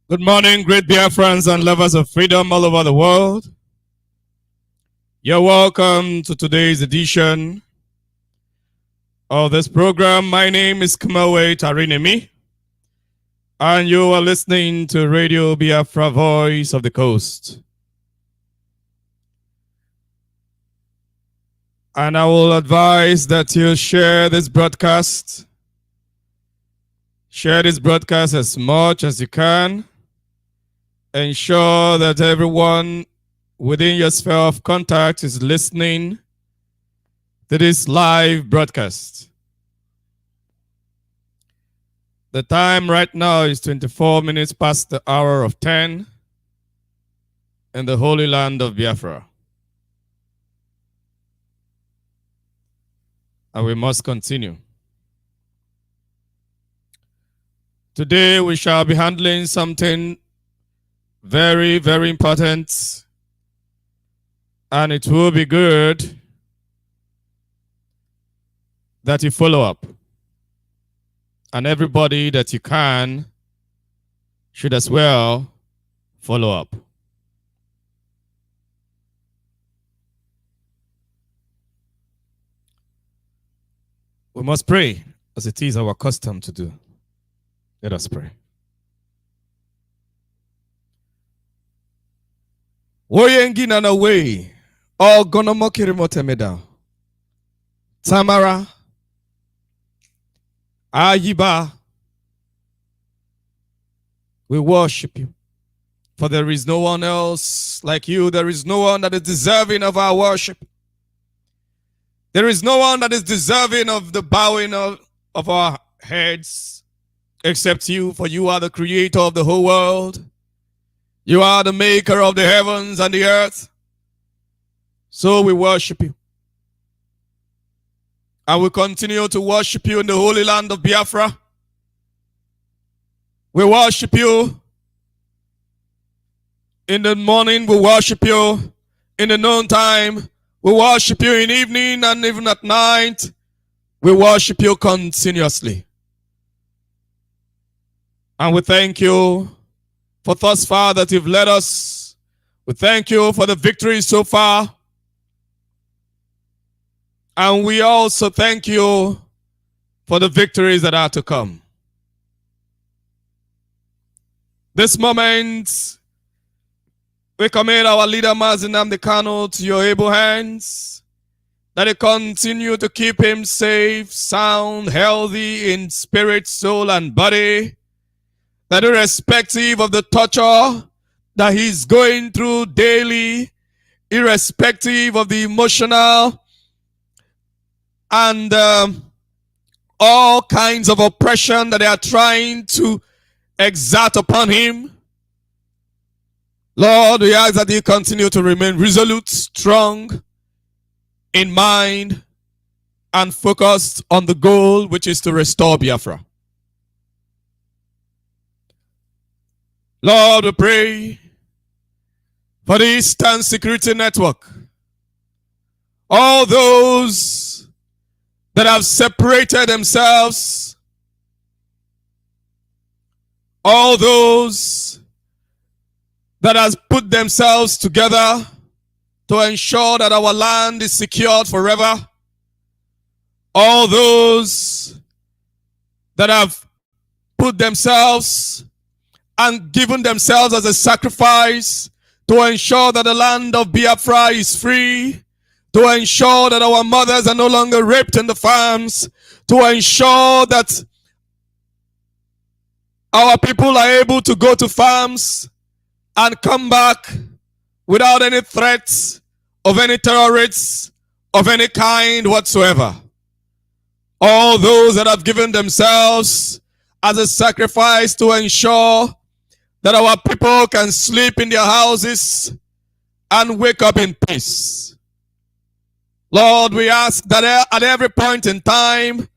Good morning, great Biafrans and lovers of freedom all over the world. You're welcome to today's edition of this program. My name is Kumawe Tarinemi, and you are listening to Radio Biafra, Voice of the Coast. And I will advise that you share this broadcast. Share this broadcast as much as you can. Ensure that everyone within your sphere of contact is listening to this live broadcast. The time right now is 24 minutes past the hour of 10 in the holy land of Biafra. And we must continue. Today we shall be handling something very, very important, and it will be good that you follow up. And everybody that you can should as well follow up. We must pray as it is our custom to do. Let us pray. Woyengi na way, all gonomokiri motemeda. Tamara, Ayiba, we worship you. For there is no one else like you. There is no one that is deserving of our worship. There is no one that is deserving of the bowing of our heads except you, for you are the creator of the whole world. You are the maker of the heavens and the earth. So we worship you. And we continue to worship you in the holy land of Biafra. We worship you. In the morning, we worship you. In the noontime, we worship you in evening and even at night. We worship you continuously. And we thank you for thus far that you've led us. We thank you for the victory so far. And we also thank you for the victories that are to come. This moment, we commit our leader Mazi Nnamdi Kanu to your able hands, that you continue to keep him safe, sound, healthy in spirit, soul, and body, that irrespective of the torture that he's going through daily, irrespective of the emotional and all kinds of oppression that they are trying to exert upon him, Lord, we ask that you continue to remain resolute, strong in mind, and focused on the goal, which is to restore Biafra. Lord, we pray for the Eastern Security Network. All those that have separated themselves, all those that has put themselves together to ensure that our land is secured forever. All those that have put themselves and given themselves as a sacrifice to ensure that the land of Biafra is free, to ensure that our mothers are no longer raped in the farms, to ensure that our people are able to go to farms and come back without any threats of any terrorists of any kind whatsoever. All those that have given themselves as a sacrifice to ensure that our people can sleep in their houses and wake up in peace. Lord, we ask that at every point in time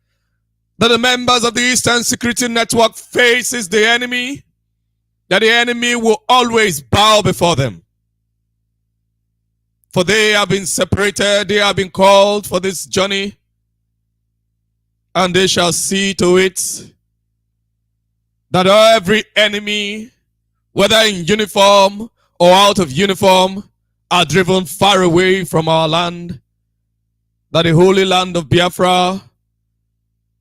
that the members of the Eastern Security Network faces the enemy, that the enemy will always bow before them. For they have been separated, they have been called for this journey, and they shall see to it that every enemy, whether in uniform or out of uniform, are driven far away from our land, that the holy land of Biafra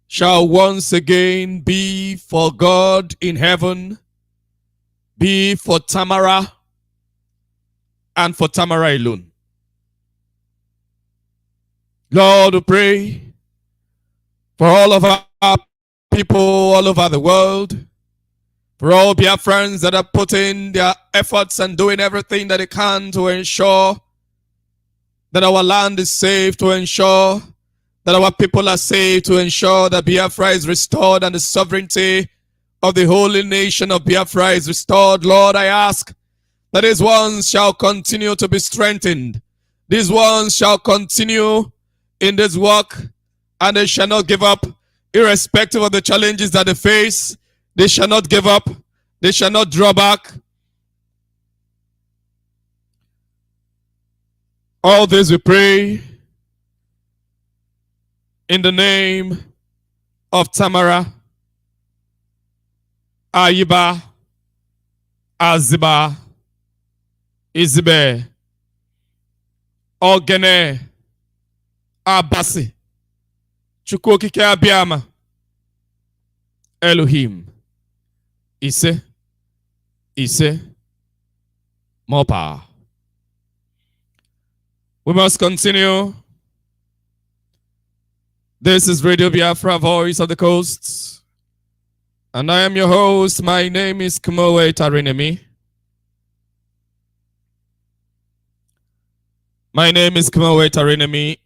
shall once again be for God in heaven, be for Tamara, and for Tamara alone. Lord, we pray for all of our people all over the world, for all Biafrans that are putting their efforts and doing everything that they can to ensure that our land is safe, to ensure that our people are safe, to ensure that Biafra is restored and the sovereignty of the holy nation of Biafra is restored. Lord, I ask that these ones shall continue to be strengthened. These ones shall continue in this work, and they shall not give up, irrespective of the challenges that they face. They shall not give up. They shall not draw back. All this we pray in the name of Tamara, Ayiba, Aziba, Izibe, Ogene, Abasi, Chukwu okike abịama. Elohim. Ise. Ise. More power. We must continue. This is Radio Biafra, Voice of the Coast. And I am your host. My name is Kumowe Tarinemi. My name is Kumowe Tarinemi.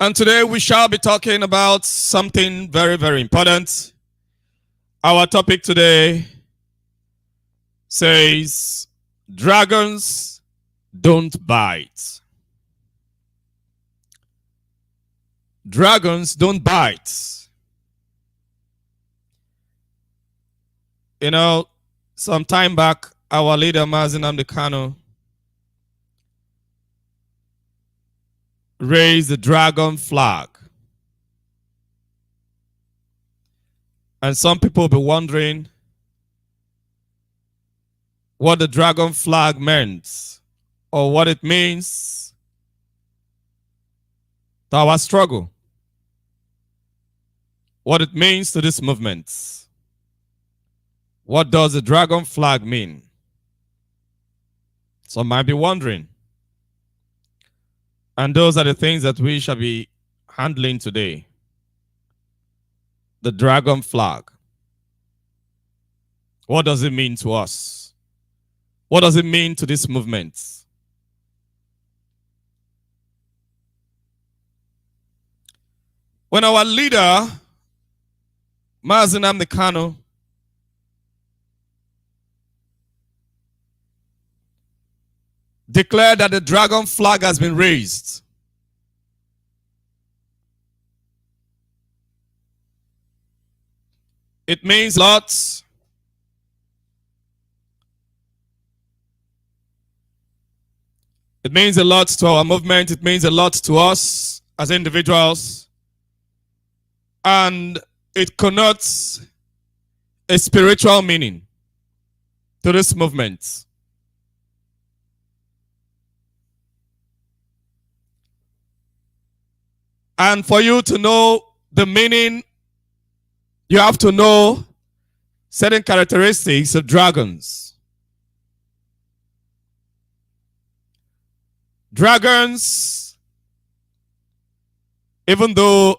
And today we shall be talking about something very, very important. Our topic today says, dragons don't bite. Dragons don't bite. You know, some time back, our leader, Mazi Nnamdi Kanu, raised the dragon flag. And some people will be wondering what the dragon flag meant or what it means to our struggle, what it means to this movement. What does the dragon flag mean? Some might be wondering. And those are the things that we shall be handling today. The dragon flag. What does it mean to us? What does it mean to this movement? When our leader, Mazi Nnamdi Kanu, declared that the dragon flag has been raised, it means lots. It means a lot to our movement. It means a lot to us as individuals. And it connotes a spiritual meaning to this movement. And for you to know the meaning, you have to know certain characteristics of dragons. Dragons, even though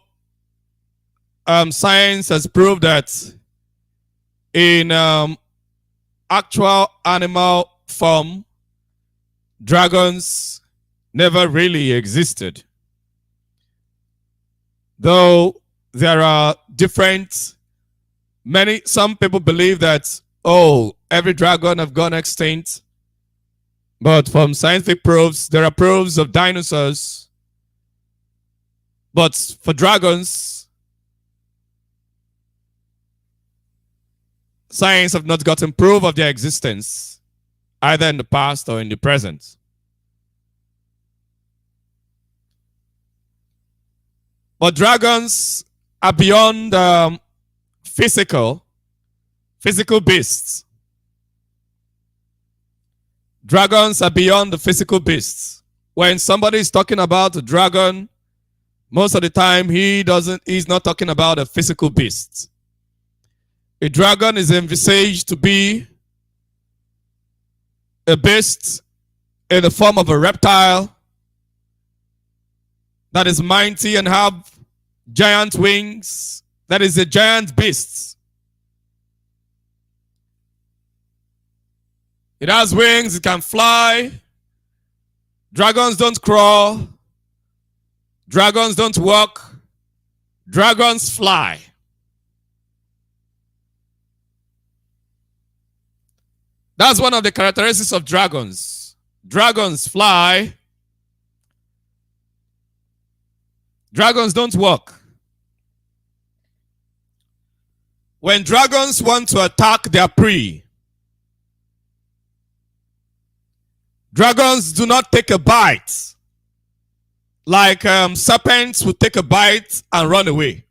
science has proved that in actual animal form, dragons never really existed. Though there are some people believe that, every dragon have gone extinct. But from scientific proofs, there are proofs of dinosaurs. But for dragons, science have not gotten proof of their existence, either in the past or in the present. But dragons are beyond physical beasts. Dragons are beyond the physical beasts. When somebody is talking about a dragon, most of the time he's not talking about a physical beast. A dragon is envisaged to be a beast in the form of a reptile that is mighty and have giant wings. That is a giant beast. It has wings, it can fly. Dragons don't crawl. Dragons don't walk. Dragons fly. That's one of the characteristics of dragons. Dragons fly. Dragons don't walk. When dragons want to attack their prey, dragons do not take a bite like serpents would take a bite and run away.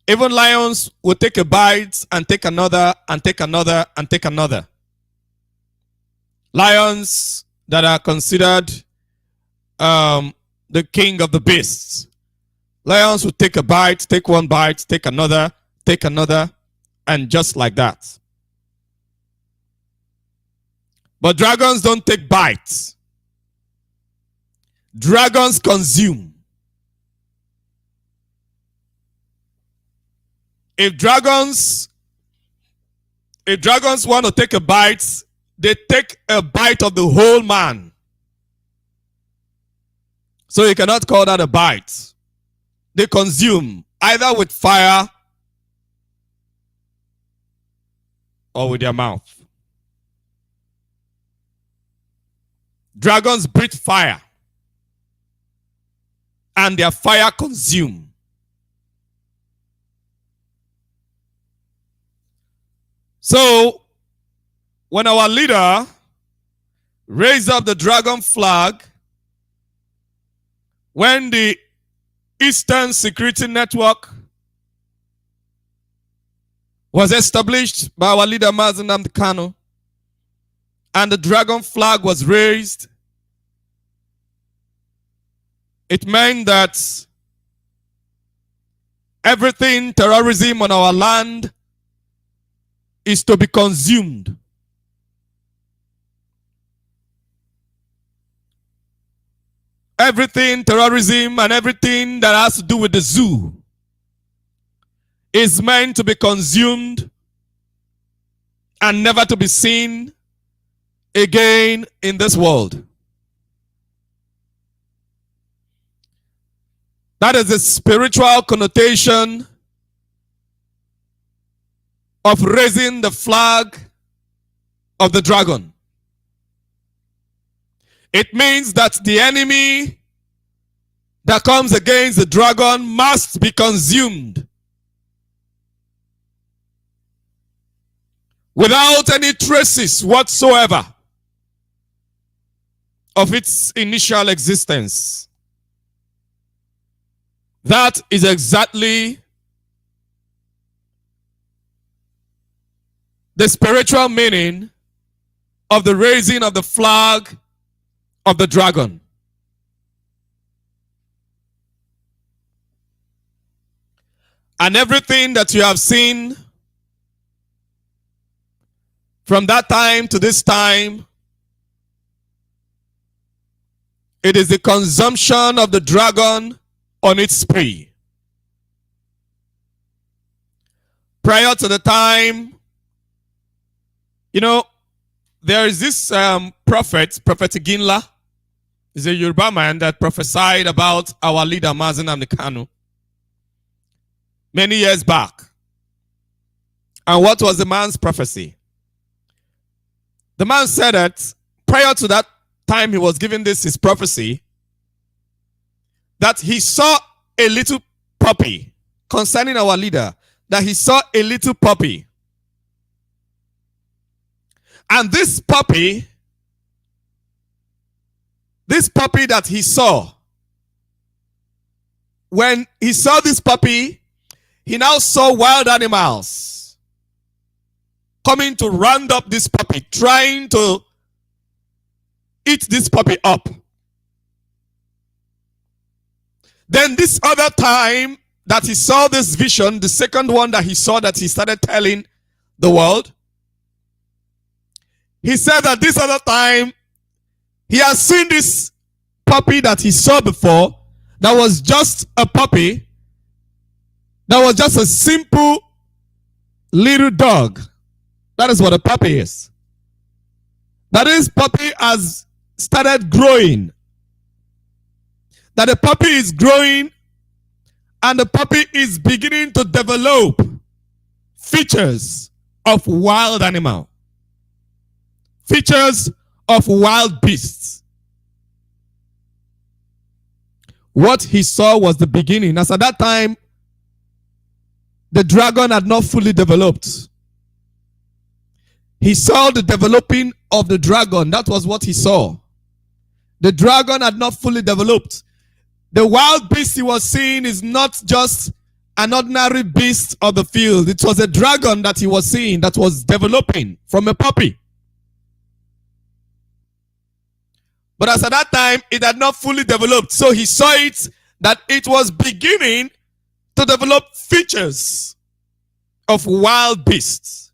Even lions will take a bite and take another and take another and take another. Lions that are considered the king of the beasts. Lions will take a bite, take one bite, take another, and just like that. But dragons don't take bites. Dragons consume. If dragons want to take a bite, they take a bite of the whole man. So you cannot call that a bite. They consume either with fire or with their mouth. Dragons breathe fire, and their fire consume. So, when our leader raised up the dragon flag, when the Eastern Security Network was established by our leader Mazi Nnamdi Kanu, and the dragon flag was raised, it meant that everything terrorism on our land is to be consumed. Everything terrorism and everything that has to do with the zoo is meant to be consumed and never to be seen again in this world. That is the spiritual connotation of raising the flag of the dragon. It means that the enemy that comes against the dragon must be consumed without any traces whatsoever of its initial existence. That is exactly the spiritual meaning of the raising of the flag of the dragon. And everything that you have seen from that time to this time, it is the consumption of the dragon on its spree. Prior to the time, there is this Prophet Iginla. He's a Yoruba man that prophesied about our leader Mazi Nnamdi Kanu many years back. And what was the man's prophecy? The man said that prior to that time he was giving his prophecy, that he saw a little puppy concerning our leader, that he saw a little puppy. And this puppy that he saw, when he saw this puppy, he now saw wild animals coming to round up this puppy, trying to eat this puppy up. Then this other time that he saw this vision, the second one that he saw that he started telling the world, he said that this other time he has seen this puppy that he saw before that was just a puppy, that was just a simple little dog. That is what a puppy is. That is, puppy has started growing. That the puppy is growing and the puppy is beginning to develop features of wild animal. Features of wild beasts. What he saw was the beginning. As at that time, the dragon had not fully developed. He saw the developing of the dragon. That was what he saw. The dragon had not fully developed. The wild beast he was seeing is not just an ordinary beast of the field. It was a dragon that he was seeing that was developing from a puppy. But as at that time, it had not fully developed. So he saw it that it was beginning to develop features of wild beasts,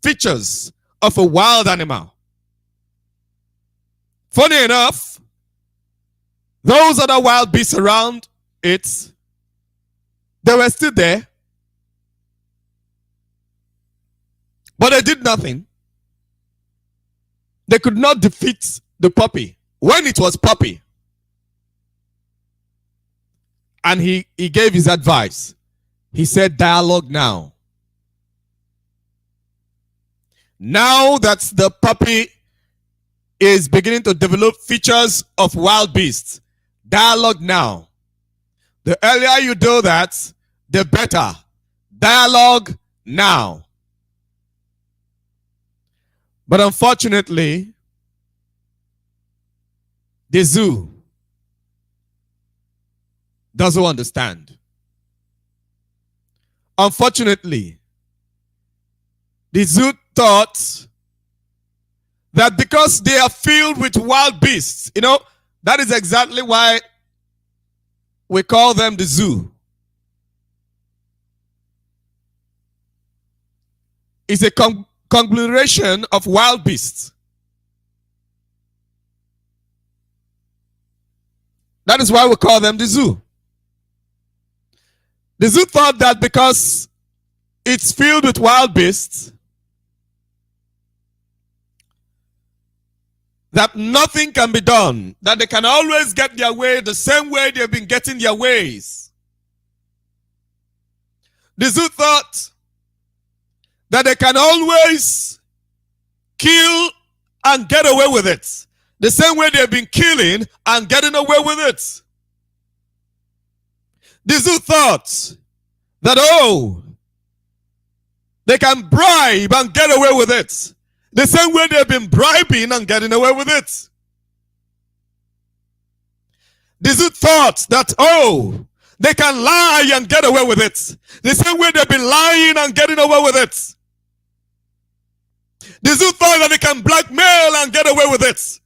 features of a wild animal. Funny enough, those other wild beasts around it, they were still there, but they did nothing. They could not defeat the puppy when it was puppy. And he gave his advice. He said, dialogue now. Now that the puppy is beginning to develop features of wild beasts, dialogue now. The earlier you do that, the better. Dialogue now. But unfortunately, the zoo doesn't understand. Unfortunately, the zoo thought that because they are filled with wild beasts, that is exactly why we call them the zoo. It's a conglomeration of wild beasts. That is why we call them the zoo. The zoo thought that because it's filled with wild beasts, that nothing can be done, that they can always get their way the same way they've been getting their ways. The zoo thought that they can always kill and get away with it, the same way they've been killing and getting away with it. The zoo thought that, they can bribe and get away with it, the same way they've been bribing and getting away with it. The zoo thought that, they can lie and get away with it, the same way they've been lying and getting away with it. The zoo thought that they can blackmail and get away with it,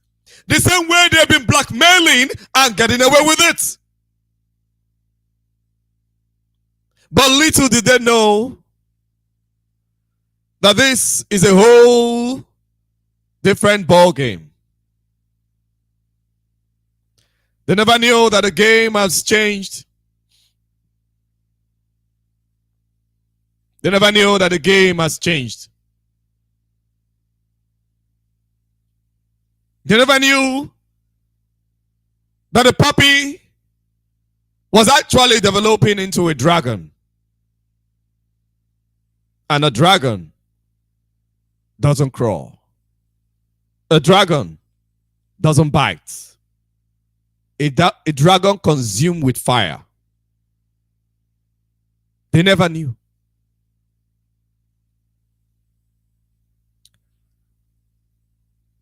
the same way they've been blackmailing and getting away with it. But little did they know that this is a whole different ball game. They never knew that the game has changed. They never knew that the game has changed. They never knew that the puppy was actually developing into a dragon. And a dragon doesn't crawl. A dragon doesn't bite. A dragon consumed with fire. They never knew.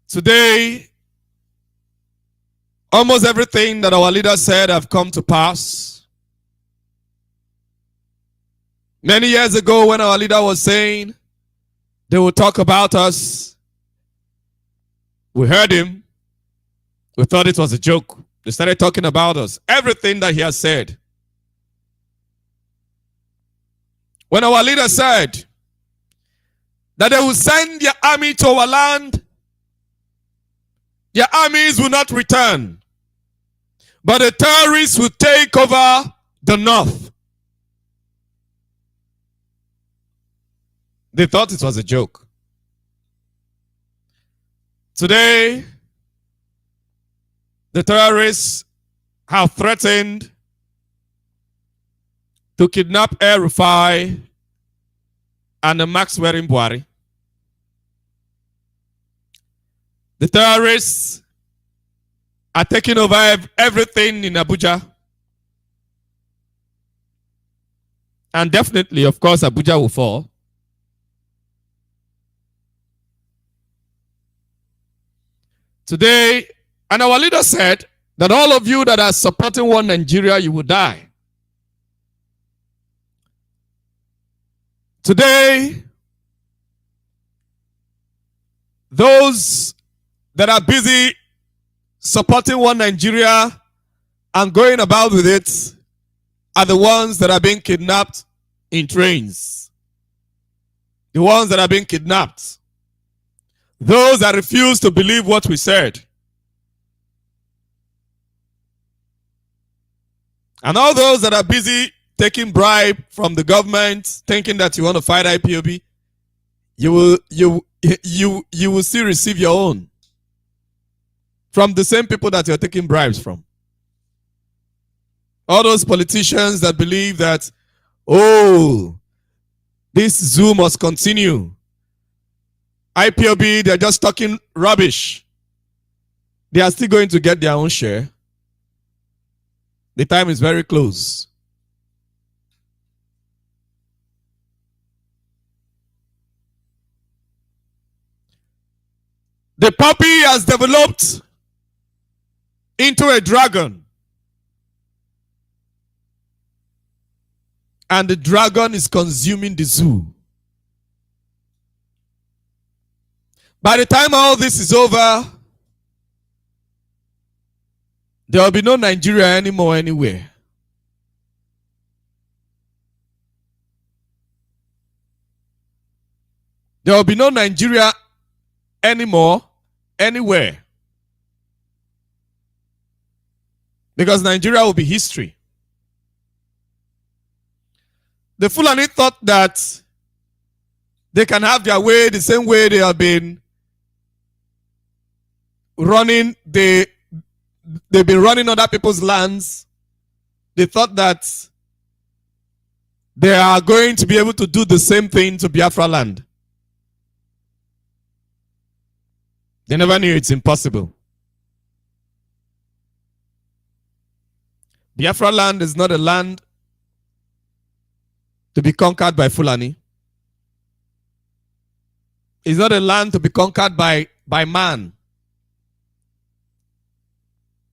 Today, almost everything that our leader said have come to pass. Many years ago, when our leader was saying they will talk about us, we heard him. We thought it was a joke. They started talking about us. Everything that he has said. When our leader said that they will send their army to our land, their armies will not return, but the terrorists will take over the north. They thought it was a joke. Today, the terrorists have threatened to kidnap El-Rufai and Max Werimbuari. The terrorists are taking over everything in Abuja. And definitely, of course, Abuja will fall. Today, and our leader said that all of you that are supporting one Nigeria, you will die. Today, those that are busy supporting one Nigeria and going about with it are the ones that are being kidnapped in trains. The ones that are being kidnapped. Those that refuse to believe what we said. And all those that are busy taking bribe from the government, thinking that you want to fight IPOB, you will still receive your own from the same people that you're taking bribes from. All those politicians that believe that, oh, this zoo must continue. IPOB, they're just talking rubbish. They are still going to get their own share. The time is very close. The puppy has developed into a dragon. And the dragon is consuming the zoo. By the time all this is over, there will be no Nigeria anymore anywhere. There will be no Nigeria anymore anywhere. Because Nigeria will be history. The Fulani thought that they can have their way the same way they have been running. They've been running other people's lands. They thought that they are going to be able to do the same thing to Biafra land. They never knew it's impossible. Biafra land is not a land to be conquered by Fulani. It's not a land to be conquered by man.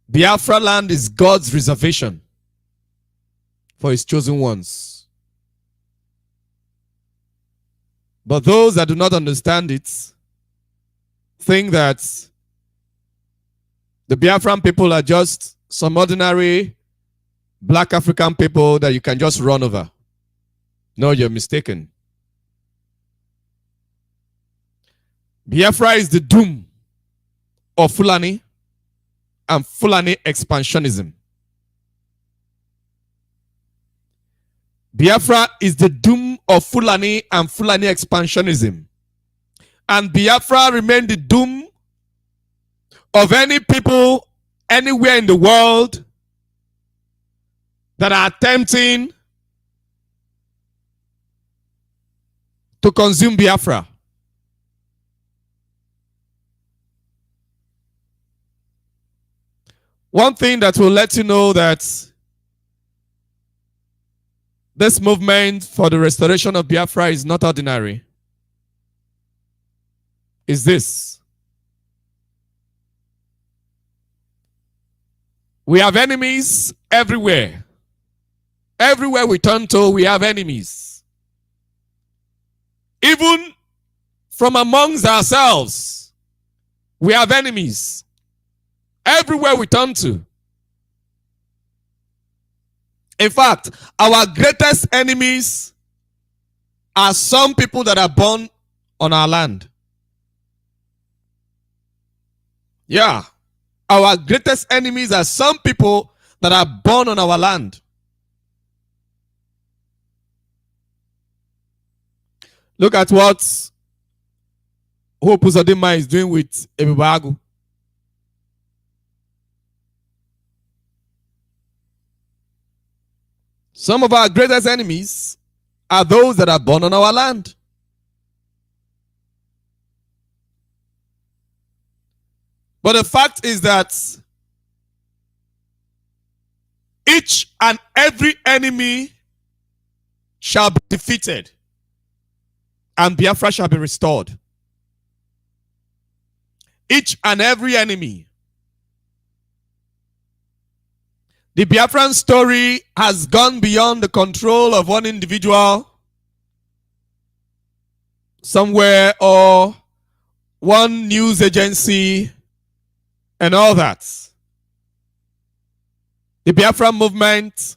Biafra land is God's reservation for his chosen ones. But those that do not understand it think that the Biafran people are just some ordinary black African people that you can just run over. No, you're mistaken. Biafra is the doom of Fulani and Fulani expansionism. Biafra is the doom of Fulani and Fulani expansionism. And Biafra remains the doom of any people anywhere in the world that are attempting to consume Biafra. One thing that will let you know that this movement for the restoration of Biafra is not ordinary is this. We have enemies everywhere. Everywhere we turn to, we have enemies. Even from amongst ourselves, we have enemies. Everywhere we turn to. In fact, our greatest enemies are some people that are born on our land. Yeah. Our greatest enemies are some people that are born on our land. Look at what Hope Uzodinma is doing with Ebibagu. Some of our greatest enemies are those that are born on our land. But the fact is that each and every enemy shall be defeated and Biafra shall be restored. Each and every enemy. The Biafran story has gone beyond the control of one individual somewhere or one news agency and all that. The Biafra movement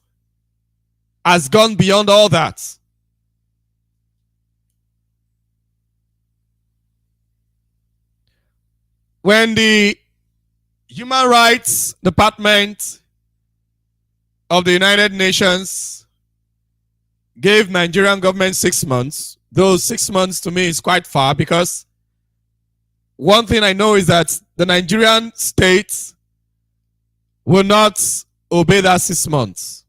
has gone beyond all that. When the Human Rights Department of the United Nations gave Nigerian government 6 months, those 6 months to me is quite far, because one thing I know is that the Nigerian state will not obey that 6 months.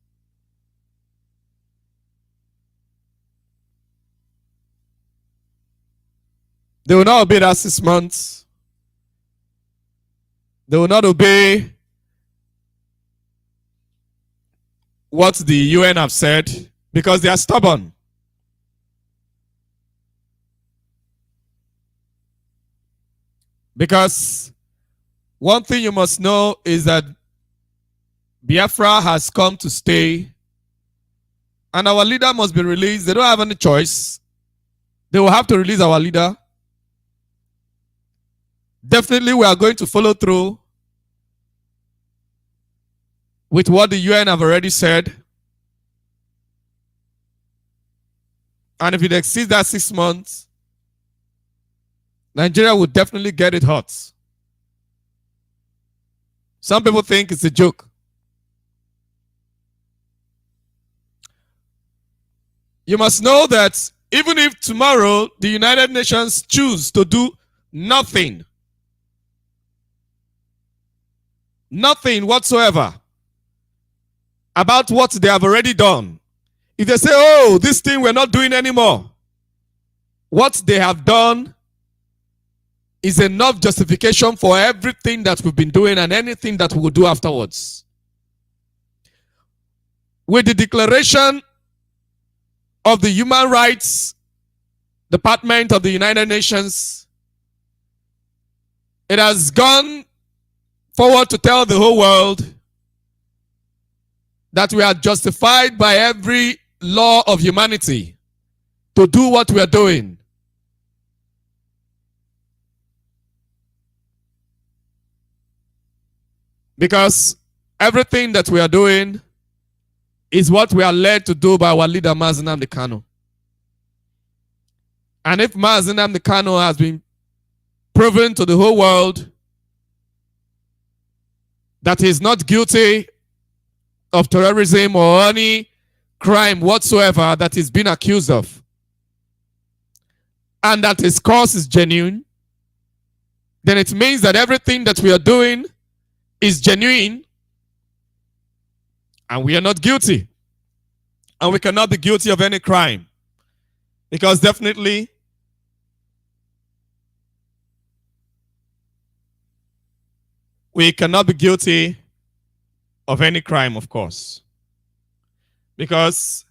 They will not obey that 6 months. They will not obey what the UN have said, because they are stubborn. Because one thing you must know is that Biafra has come to stay, and our leader must be released. They don't have any choice. They will have to release our leader. Definitely, we are going to follow through with what the UN have already said. And if it exceeds that 6 months, Nigeria will definitely get it hot. Some people think it's a joke. You must know that even if tomorrow the United Nations choose to do nothing whatsoever about what they have already done, if they say, oh, this thing we're not doing anymore, what they have done is enough justification for everything that we've been doing and anything that we'll do afterwards. With the declaration of the Human Rights Department of the United Nations, it has gone forward to tell the whole world that we are justified by every law of humanity to do what we are doing. Because everything that we are doing is what we are led to do by our leader, Mazi Nnamdi Kanu. And if Mazi Nnamdi Kanu has been proven to the whole world that he is not guilty of terrorism or any crime whatsoever that he's been accused of, and that his cause is genuine, then it means that everything that we are doing is genuine, and we are not guilty. And we cannot be guilty of any crime, because definitely we cannot be guilty of any crime, of course, because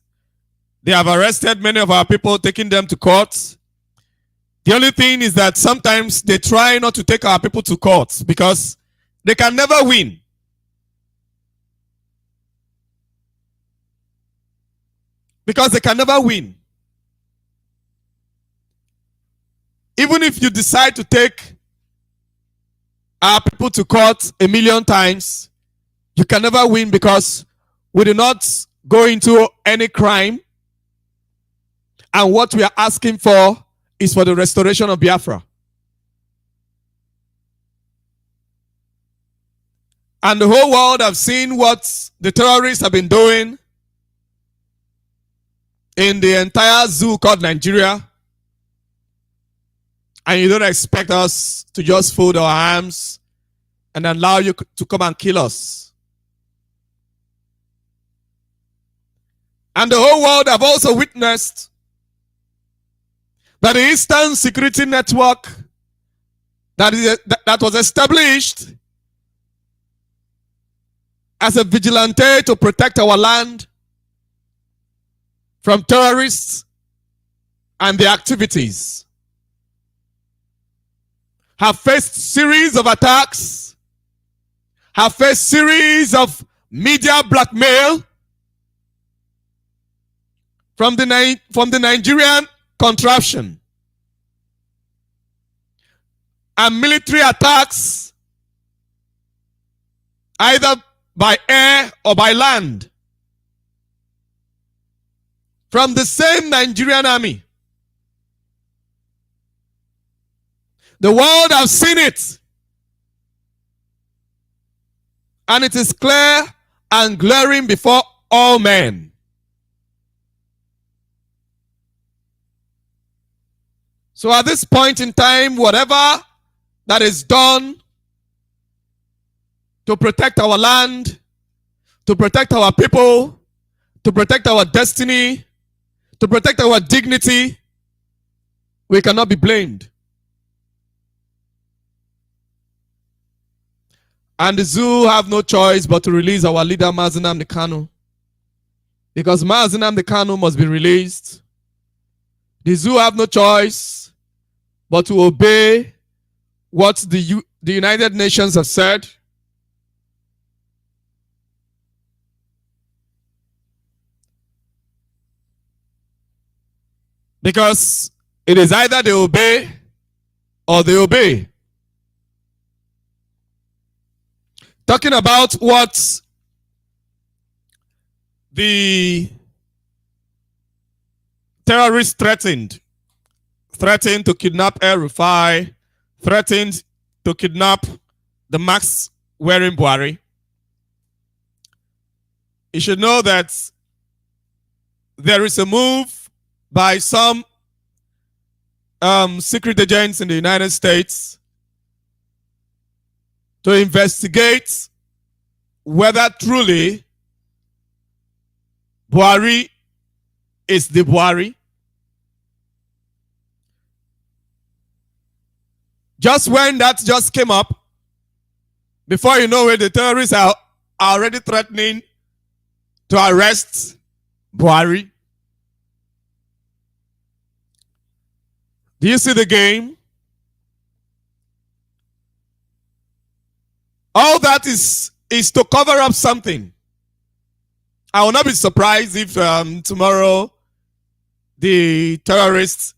they have arrested many of our people, taking them to court. The only thing is that sometimes they try not to take our people to court because they can never win. Because they can never win. Even if you decide to take our people to court 1,000,000 times, you can never win, because we do not go into any crime. And what we are asking for is for the restoration of Biafra. And the whole world have seen what the terrorists have been doing in the entire zoo called Nigeria. And you don't expect us to just fold our arms and allow you to come and kill us. And the whole world have also witnessed that the Eastern Security Network that was established as a vigilante to protect our land from terrorists and their activities have faced series of attacks, have faced series of media blackmail from the Nigerian contraption, and military attacks either by air or by land, from the same Nigerian army. The world has seen it. And it is clear and glaring before all men. So at this point in time, whatever that is done to protect our land, to protect our people, to protect our destiny, to protect our dignity, we cannot be blamed. And the zoo have no choice but to release our leader, Mazi Nnamdi Kanu. Because Mazi Nnamdi Kanu must be released. The zoo have no choice but to obey what the United Nations have said. Because it is either they obey or they obey. Talking about what the terrorists threatened to kidnap El-Rufai, threatened to kidnap the mask-wearing Buhari. You should know that there is a move by some secret agents in the United States to investigate whether truly Buhari is the Buhari. Just when that just came up, before you know it, the terrorists are already threatening to arrest Buhari. Do you see the game? All that is to cover up something. I will not be surprised if tomorrow the terrorists,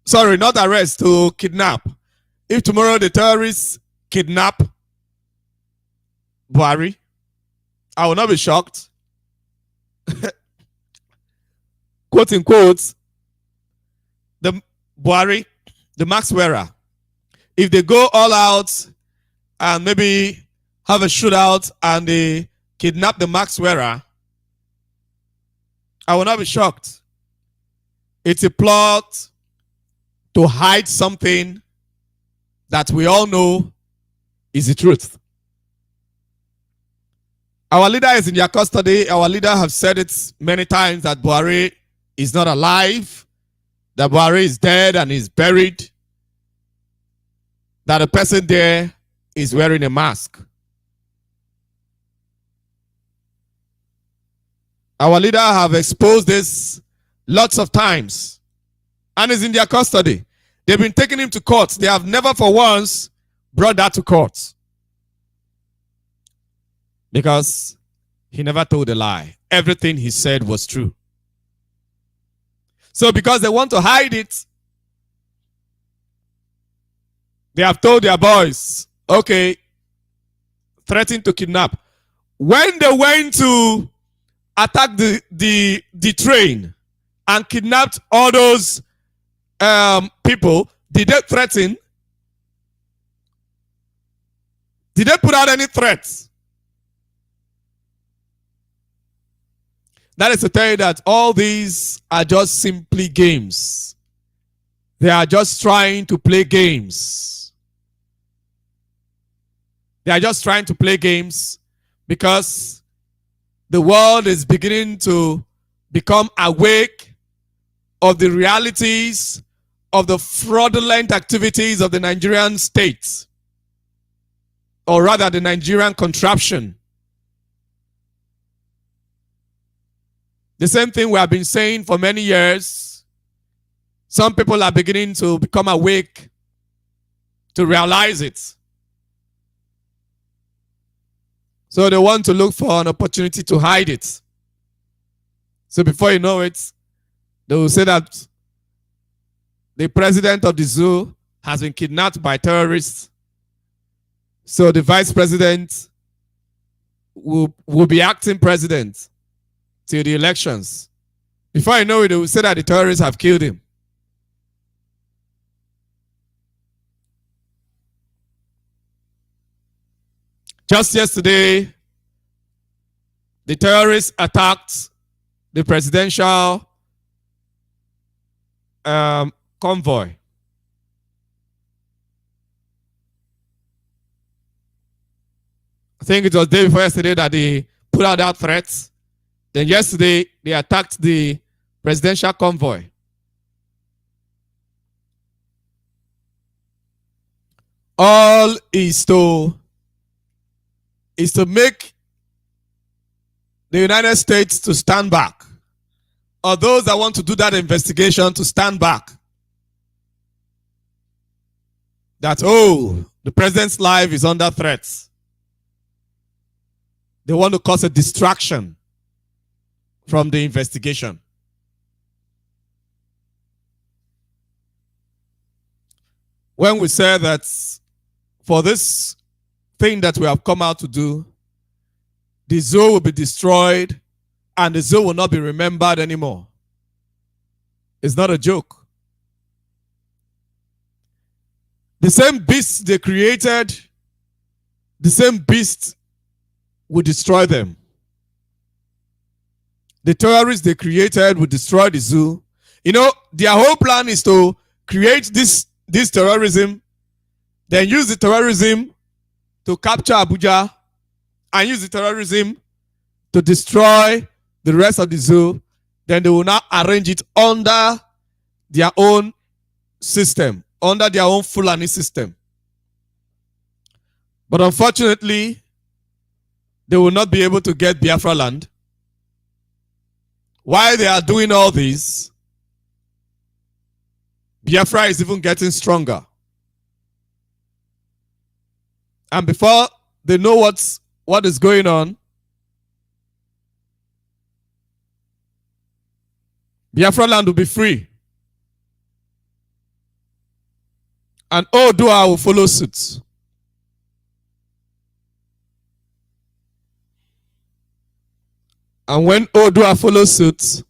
sorry, not arrest, to kidnap. If tomorrow the terrorists kidnap Buhari, I will not be shocked. Quote unquote, the Buhari, the mask wearer, if they go all out and maybe have a shootout and they kidnap the mask wearer, I will not be shocked. It's a plot to hide something that we all know is the truth. Our leader is in their custody. Our leader have said it many times that Buhari is not alive, that Buhari is dead and is buried, that the person there is wearing a mask. Our leader have exposed this lots of times and is in their custody. They've been taking him to court. They have never for once brought that to court. Because he never told a lie. Everything he said was true. So because they want to hide it, they have told their boys, okay, threatening to kidnap. When they went to attack the train and kidnapped all those people, did they threaten? Did they put out any threats? That is to tell you that all these are just simply games. They are just trying to play games. They are just trying to play games because the world is beginning to become awake of the realities of the fraudulent activities of the Nigerian state, or rather the Nigerian contraption. The same thing we have been saying for many years. Some people are beginning to become awake to realize it. So they want to look for an opportunity to hide it. So before you know it, they will say that the president of the zoo has been kidnapped by terrorists. So the vice president will be acting president till the elections. Before I know it, they will say that the terrorists have killed him. Just yesterday, the terrorists attacked the presidential convoy. I think it was the day before yesterday that they put out that threat. Then yesterday, they attacked the presidential convoy. All is to make the United States to stand back, or those that want to do that investigation to stand back. That, oh, the president's life is under threat. They want to cause a distraction from the investigation. When we say that for this thing that we have come out to do, the zoo will be destroyed and the zoo will not be remembered anymore, it's not a joke. The same beast they created, the same beast will destroy them. The terrorists they created will destroy the zoo. You know, their whole plan is to create this terrorism, then use the terrorism to capture Abuja, and use the terrorism to destroy the rest of the zoo. Then they will now arrange it under their own system, under their own Fulani system. But unfortunately, they will not be able to get Biafra land. While they are doing all this, Biafra is even getting stronger. And before they know what is going on, Biafra land will be free. And Oodua will follow suit. And when Oodua follows suit,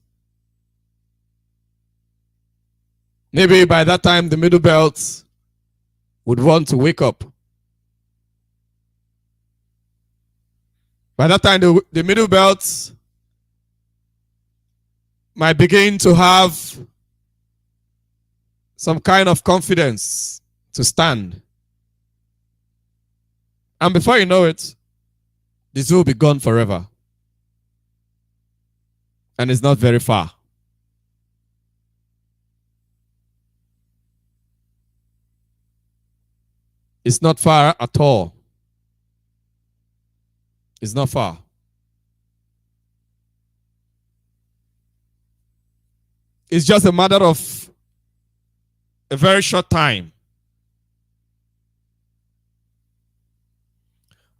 maybe by that time the Middle Belt would want to wake up. By that time the Middle Belt might begin to have some kind of confidence to stand. And before you know it, the zoo will be gone forever. And it's not very far. It's not far at all. It's not far. It's just a matter of a very short time.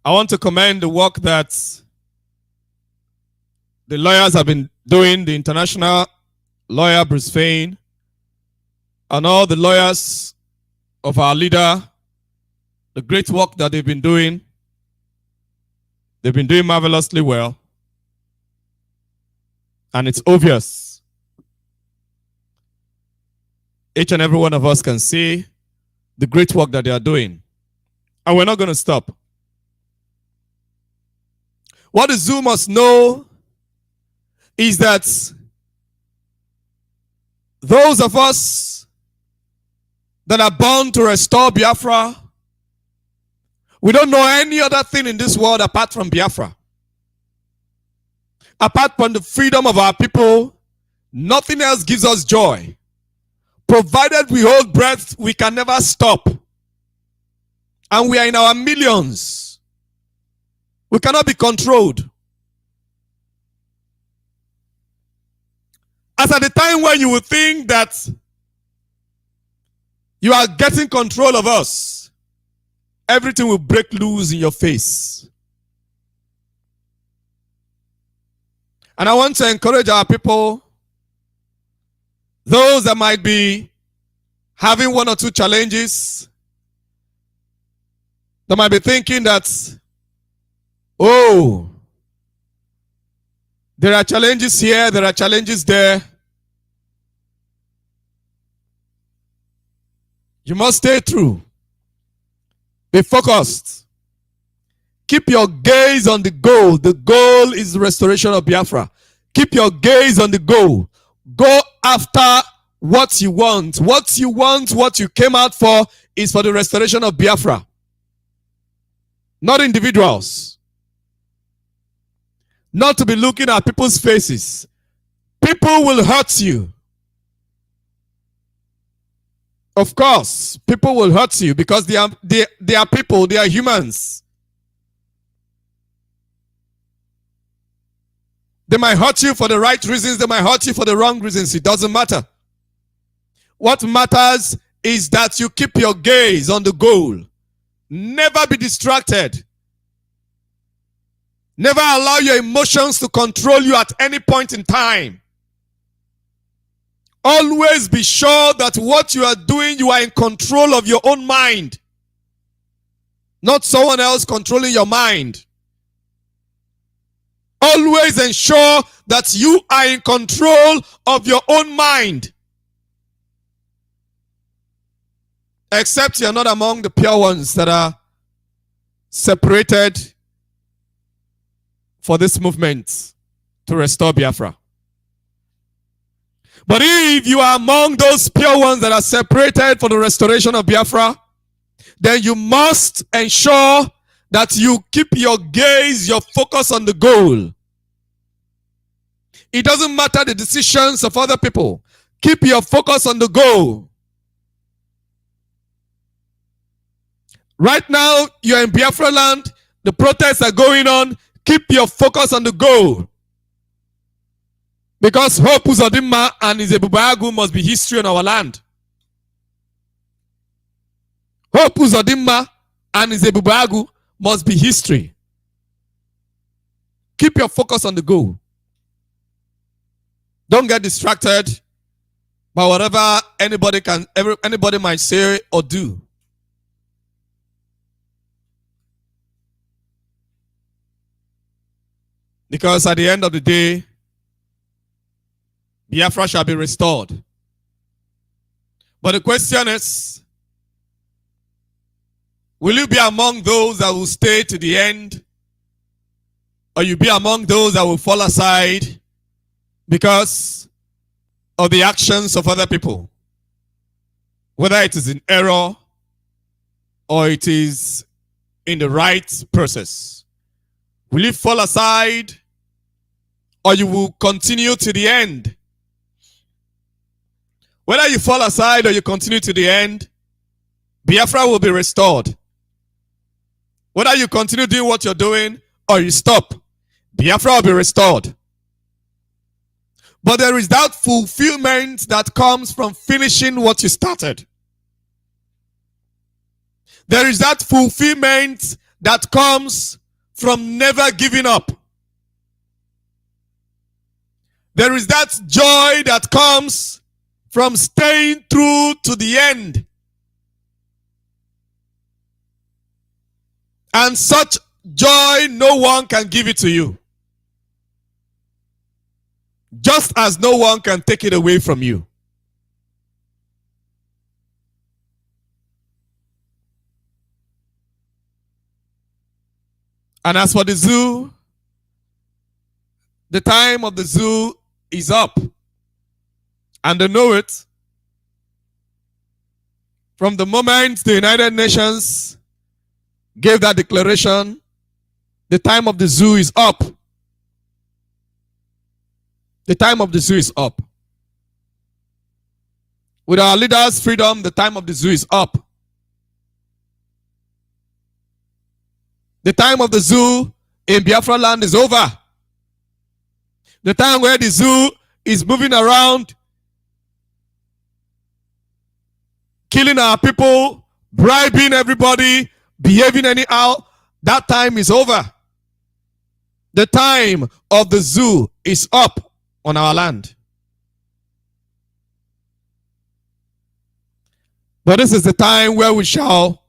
I want to commend the work that the lawyers have been doing, the international lawyer Bruce Fein, and all the lawyers of our leader, the great work that they've been doing. They've been doing marvelously well. And it's obvious. Each and every one of us can see the great work that they are doing. And we're not going to stop. What the zoo must know is that those of us that are born to restore Biafra, we don't know any other thing in this world apart from Biafra. Apart from the freedom of our people, nothing else gives us joy. Provided we hold breath, we can never stop. And we are in our millions. We cannot be controlled. As at the time when you would think that you are getting control of us, everything will break loose in your face. And I want to encourage our people, those that might be having one or two challenges, that might be thinking that, oh, There are challenges here, there are challenges there. You must stay true. Be focused. Keep your gaze on the goal. The goal is the restoration of Biafra. Keep your gaze on the goal. Go after what you want. What you want, what you came out for, is for the restoration of Biafra. Not individuals. Not to be looking at people's faces. People will hurt you. Of course, people will hurt you because they are people, they are humans. They might hurt you for the right reasons, they might hurt you for the wrong reasons. It doesn't matter. What matters is that you keep your gaze on the goal. Never be distracted. Never allow your emotions to control you at any point in time. Always be sure that what you are doing, you are in control of your own mind. Not someone else controlling your mind. Always ensure that you are in control of your own mind. Except you are not among the pure ones that are separated for this movement to restore Biafra. But if you are among those pure ones that are separated for the restoration of Biafra, then you must ensure that you keep your gaze, your focus on the goal. It doesn't matter the decisions of other people. Keep your focus on the goal. Right now, you're in Biafra land. The protests are going on. Keep your focus on the goal. Because Hope Uzodimma and Nzebubu Agụ must be history in our land. Hope Uzodimma and Nzebubu Agụ must be history. Keep your focus on the goal. Don't get distracted by whatever anybody might say or do. Because at the end of the day, Biafra shall be restored. But the question is, will you be among those that will stay to the end? Or you be among those that will fall aside because of the actions of other people? Whether it is in error or it is in the right process. Will you fall aside or you will continue to the end? Whether you fall aside or you continue to the end, Biafra will be restored. Whether you continue doing what you're doing or you stop, Biafra will be restored. But there is that fulfillment that comes from finishing what you started. There is that fulfillment that comes from never giving up. There is that joy that comes from staying through to the end. And such joy, no one can give it to you. Just as no one can take it away from you. And as for the zoo, the time of the zoo is up. And they know it. From the moment the United Nations gave that declaration, the time of the zoo is up. The time of the zoo is up. With our leaders' freedom, the time of the zoo is up. The time of the zoo in Biafra land is over. The time where the zoo is moving around, killing our people, bribing everybody, behaving anyhow, that time is over. The time of the zoo is up on our land. But this is the time where we shall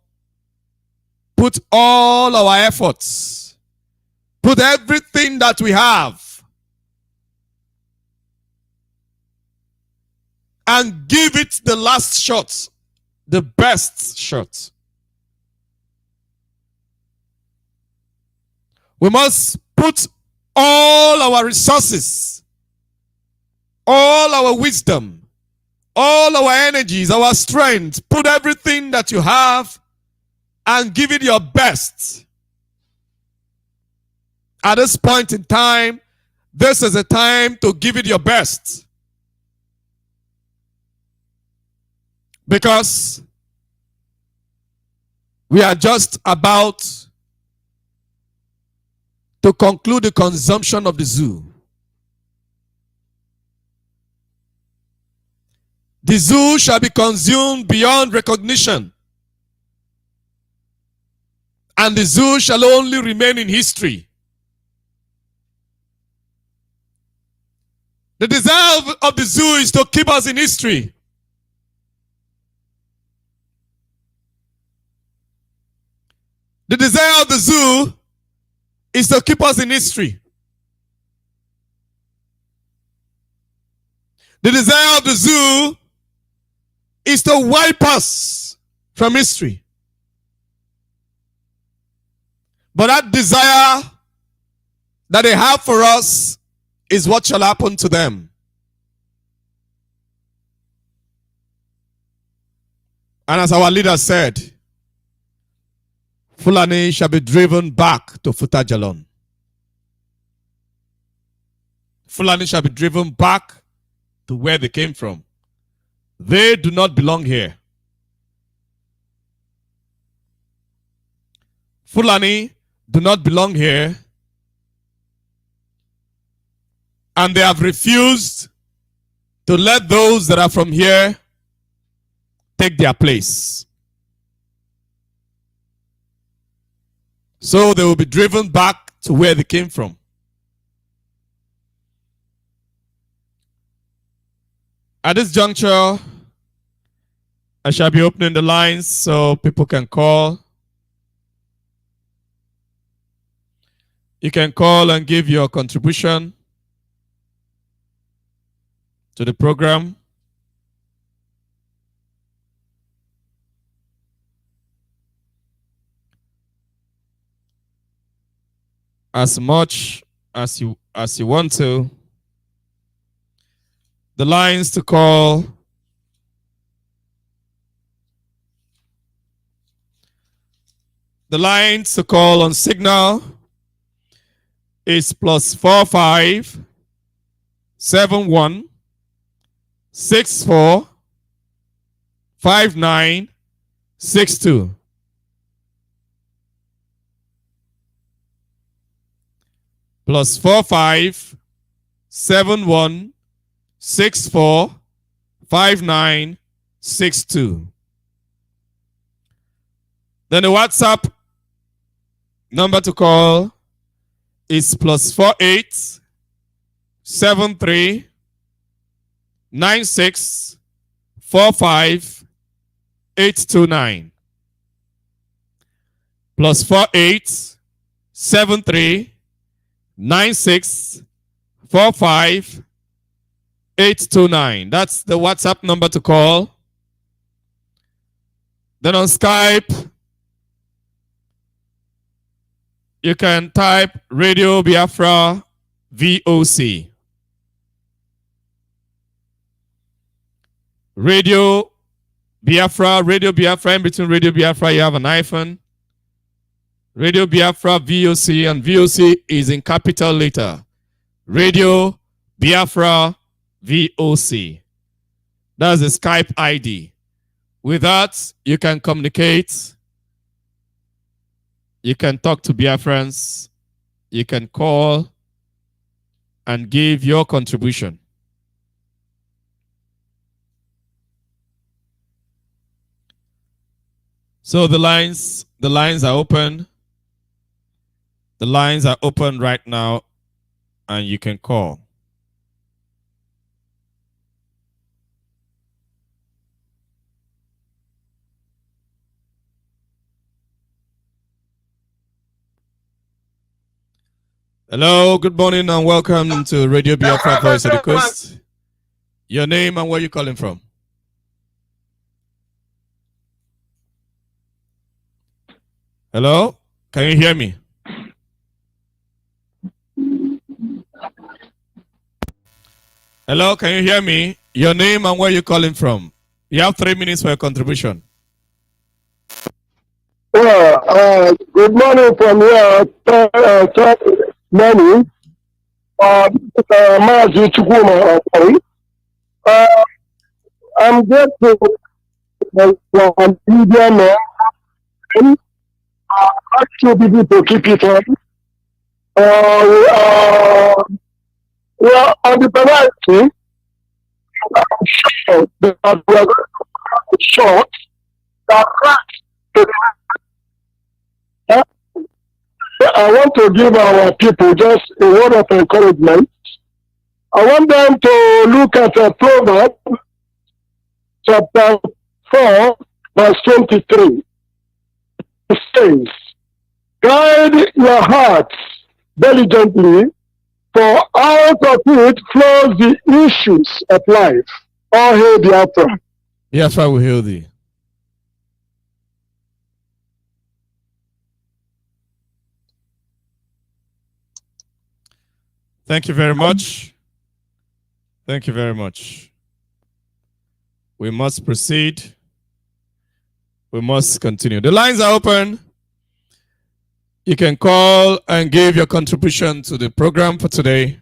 put all our efforts, put everything that we have and give it the last shot, the best shot. We must put all our resources, all our wisdom, all our energies, our strength, put everything that you have and give it your best. At this point in time, this is a time to give it your best. Because we are just about to conclude the consumption of the zoo. The zoo shall be consumed beyond recognition. And the zoo shall only remain in history. The desire of the zoo is to keep us in history. The desire of the zoo is to keep us in history. The desire of the zoo is to wipe us from history. But that desire that they have for us is what shall happen to them. And as our leader said, Fulani shall be driven back to Futajalon. Fulani shall be driven back to where they came from. They do not belong here. Fulani do not belong here, and they have refused to let those that are from here take their place. So they will be driven back to where they came from. At this juncture, I shall be opening the lines so people can call. You can call and give your contribution to the program. As much as you want to. The lines to call on Signal is +45 71 64 59 62. +45 71 64 59 62. Then the WhatsApp number to call is +48 73 96 45 829. +48 73 96 45 829. That's the WhatsApp number to call. Then on Skype, you can type Radio Biafra VOC. Radio Biafra, in between Radio Biafra, you have an hyphen. Radio Biafra VOC, and VOC is in capital letter. Radio Biafra VOC. That's the Skype ID. With that, you can communicate. You can talk to Biafrans. You can call and give your contribution. So the lines are open. The lines are open right now, and you can call. Hello, good morning, and welcome to Radio Biafra Voice of the Coast. Your name and where you're calling from. Hello? Can you hear me? Hello, can you hear me? Your name and where you're calling from. You have 3 minutes for your contribution. Good morning from here. Morning. Mazi Chukuma. I'm grateful for media men. Actually, people to keep it up. We are on the penalty. I'm sure that we are going to short that I want to give our people just a word of encouragement. I want them to look at a proverb, chapter 4, verse 23. It says, guide your hearts diligently, for out of it flows the issues of life. All hail Biafra. Biafra will heal thee. Thank you very much. Thank you very much. We must proceed. We must continue. The lines are open. You can call and give your contribution to the program for today.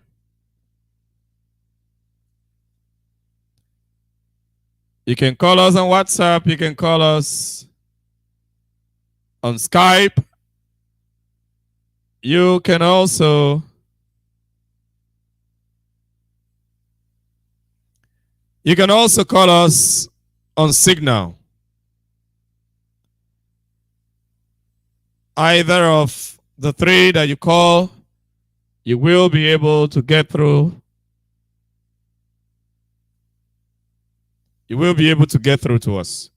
You can call us on WhatsApp. You can call us on Skype. You can also call us on Signal. Either of the three that you call, you will be able to get through. You will be able to get through to us.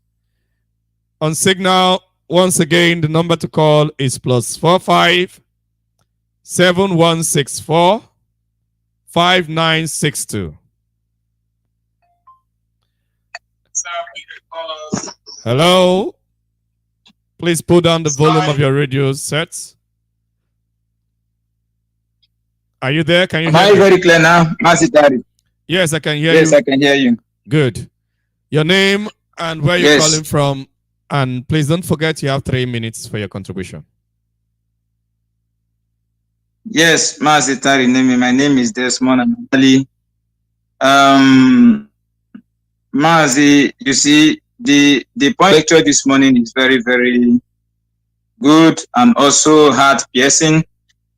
On Signal, once again, the number to call is +45 7164 5962. Hello. Please pull down the volume of your radio sets. Are you there? Can you hear me? Am I very clear now? Yes, I can hear you. Yes, I can hear you. Good. Your name and where you're calling from. And please don't forget you have 3 minutes for your contribution. Yes, Mazitari Nemi. My name is Desmond Amali. Mazi, you see, the point lecture this morning is very, very good and also heart-piercing.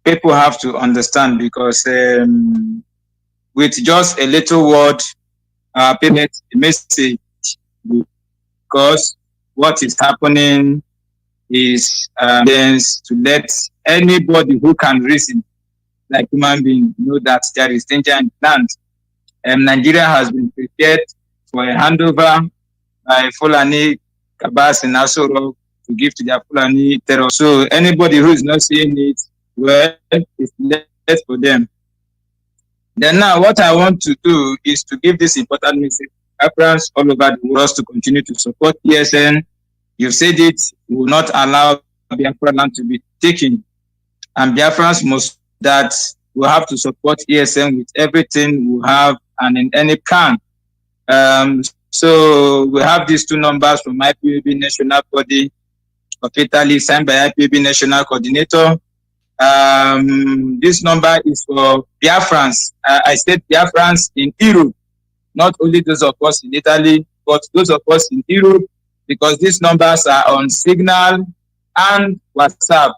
People have to understand because with just a little word, people message, because what is happening is to let anybody who can reason, like human being, know that there is danger in land. Nigeria has been prepared for a handover by Fulani Kabas and Asoro to give to their Fulani terror. So anybody who is not seeing it, well, it's left for them. Then now what I want to do is to give this important message to Biafrans all over the world to continue to support ESN. You've said it, we will not allow Biafra land to be taken. And Biafrans must that we have to support ESN with everything we have and in any can. So we have these two numbers from IPOB National Body of Italy, signed by IPOB National Coordinator. This number is for Biafrans. I said Biafrans in Europe, not only those of us in Italy, but those of us in Europe, because these numbers are on Signal and WhatsApp.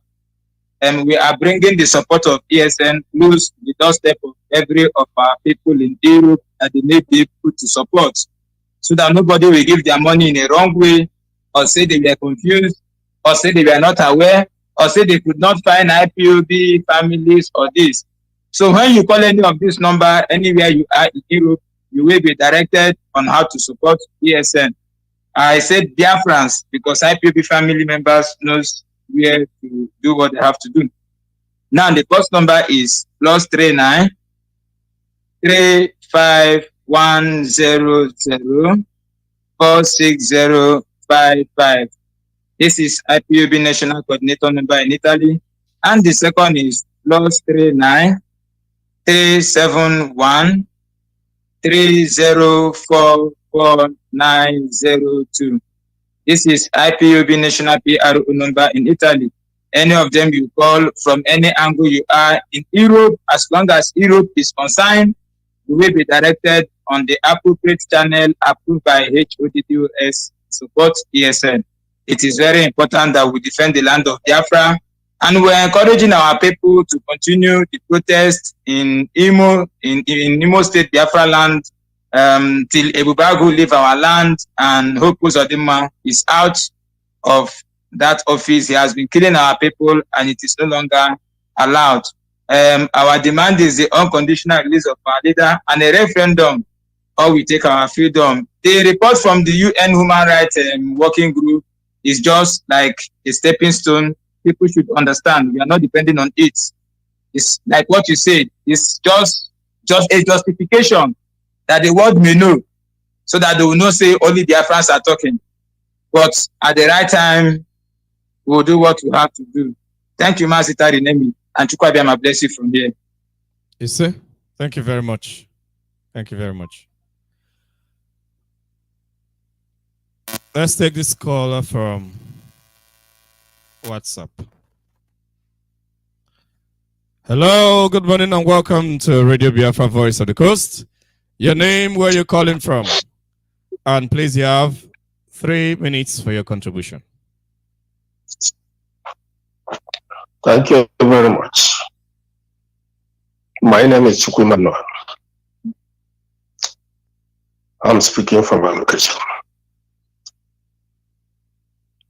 And we are bringing the support of ESN close to the doorstep of every of our people in Europe that they need people to support, so that nobody will give their money in a wrong way, or say they were confused, or say they were not aware, or say they could not find IPOB families or this. So when you call any of this number, anywhere you are in Europe, you will be directed on how to support ESN. I said Biafrans because IPOB family members knows where to do what they have to do. Now the first number is +39 351 100-46055. This is IPOB National Coordinator number in Italy. And the second is +39 371 3044 This is IPOB National PRO number in Italy. Any of them you call from any angle you are in Europe, as long as Europe is concerned, you will be directed on the appropriate channel approved by HODDOS support ESN. It is very important that we defend the land of Biafra, and we're encouraging our people to continue the protest in Imo State, Biafra land, till Ebubagu leave our land and Hope Uzodinma is out of that office. He has been killing our people and it is no longer allowed. Our demand is the unconditional release of our leader and a referendum, or we take our freedom. The report from the UN Human Rights Working Group is just like a stepping stone. People should understand we are not depending on it. It's like what you said. It's just a justification that the world may know, so that they will not say only the Biafrans are talking. But at the right time, we'll do what we have to do. Thank you, Masita Rinemi, and Chukwabiyama bless you from here. You see? Thank you very much. Thank you very much. Let's take this caller from WhatsApp. Hello, good morning and welcome to Radio Biafra Voice of the Coast. Your name, where you're calling from, and please you have 3 minutes for your contribution. Thank you very much. My name is Chukwimano. I'm speaking from my location.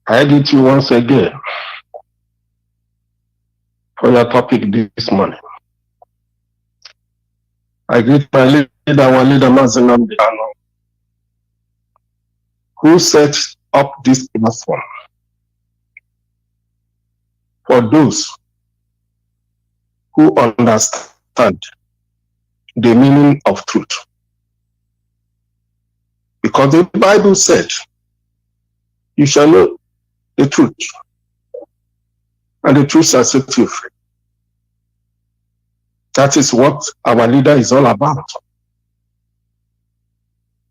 I greet you once again for your topic this morning. I greet my leader, our leader Mazi Nnamdi Kanu, who set up this platform for those who understand the meaning of truth. Because the Bible said, you shall know the truth, and the truth shall set you free. That is what our leader is all about.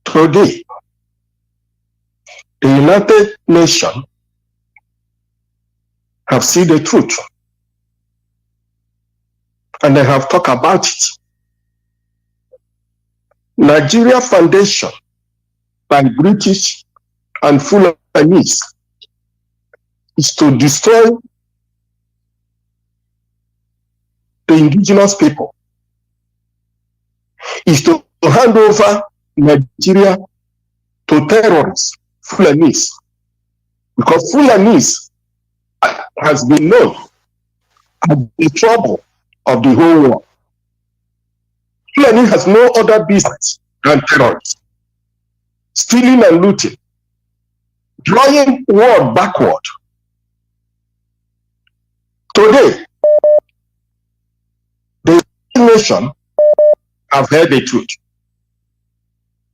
Today, the United Nations have seen the truth, and they have talked about it. Nigeria Foundation by British and Fulanis is to destroy the indigenous people, is to hand over Nigeria to terrorists, Fulanis, because Fulanis has been known as the trouble of the whole world. Fulani has no other business than terrorists, stealing and looting, drawing world backward. Today, the nation have heard the truth,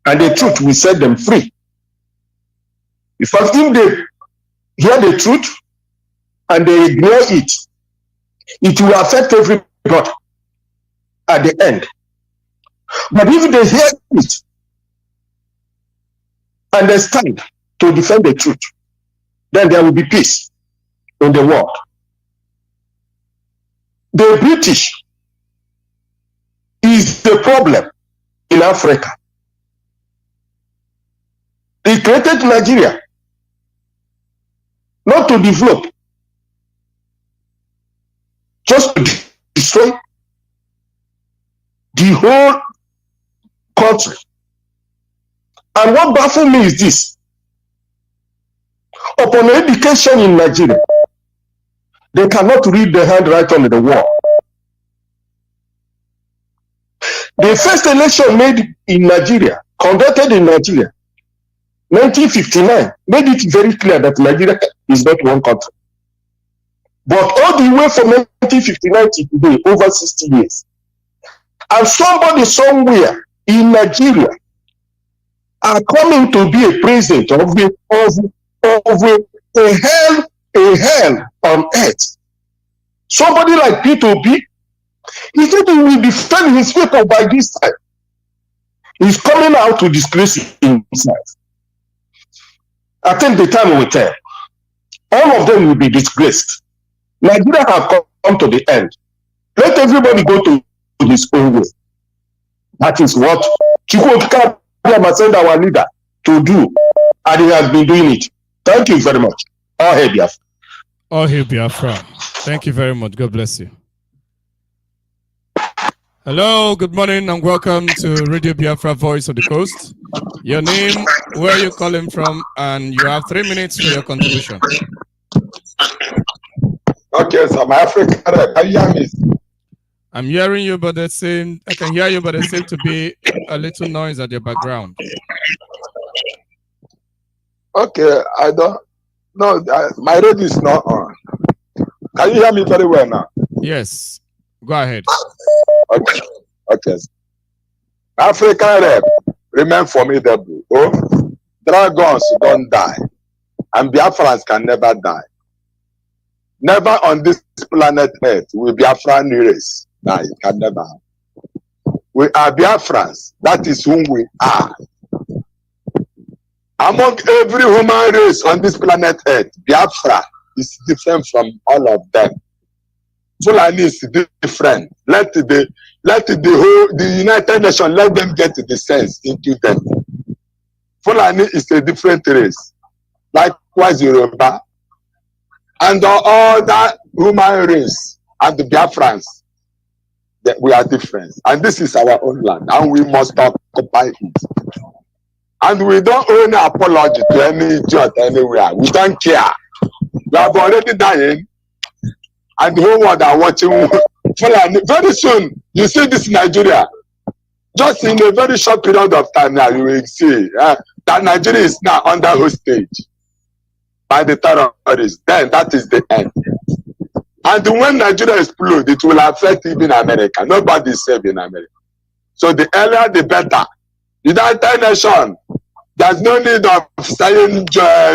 and the truth will set them free. In fact, if they hear the truth and they ignore it, it will affect everybody at the end. But if they hear it and they stand to defend the truth, then there will be peace in the world. The British is the problem in Africa. They created Nigeria not to develop, just to destroy the whole country. And what baffles me is this: upon education in Nigeria, they cannot read the handwriting on the wall. The first election made in Nigeria, conducted in Nigeria, 1959, made it very clear that Nigeria is not one country. But all the way from 1959 to today, over 60 years, and somebody somewhere in Nigeria are coming to be a president of a hell on earth. Somebody like Peter Obi, he said he will defend his people by this time. He's coming out to disgrace himself. I think the time will tell. All of them will be disgraced. Nigeria have come to the end. Let everybody go to his own way. That is what Chukwuka sent our leader to do, and he has been doing it. Thank you very much. All hail Biafra. All hail Biafra. Thank you very much. God bless you. Hello, good morning, and welcome to Radio Biafra, Voice of the Coast. Your name, where you calling from, and you have 3 minutes for your contribution. Okay, so my African, can you hear me? I'm hearing you, but I can hear you, but there seems to be a little noise at your background. Okay, I don't. No, my radio is not on. Can you hear me very well now? Yes, go ahead. Okay, okay. African rep remain formidable. Oh, dragons don't die, and Biafrans can never die. Never on this planet Earth will Biafran race die. It can never. We are Biafrans. That is whom we are. Among every human race on this planet Earth, Biafra is different from all of them. Fulani is different. Let the United Nations let them get the sense into them. Fulani is a different race. Likewise, Yoruba and all that human race and the Biafrans, that we are different. And this is our own land, and we must occupy it. And we don't owe any apology to any idiot anywhere. We don't care. We have already dying, and the whole world are watching. Very soon, you see this in Nigeria. Just in a very short period of time now, you will see that Nigeria is now under hostage by the terrorists. Then that is the end. And when Nigeria explodes, it will affect even America. Nobody is safe in America. So the earlier, the better. United Nations, there's no need of saying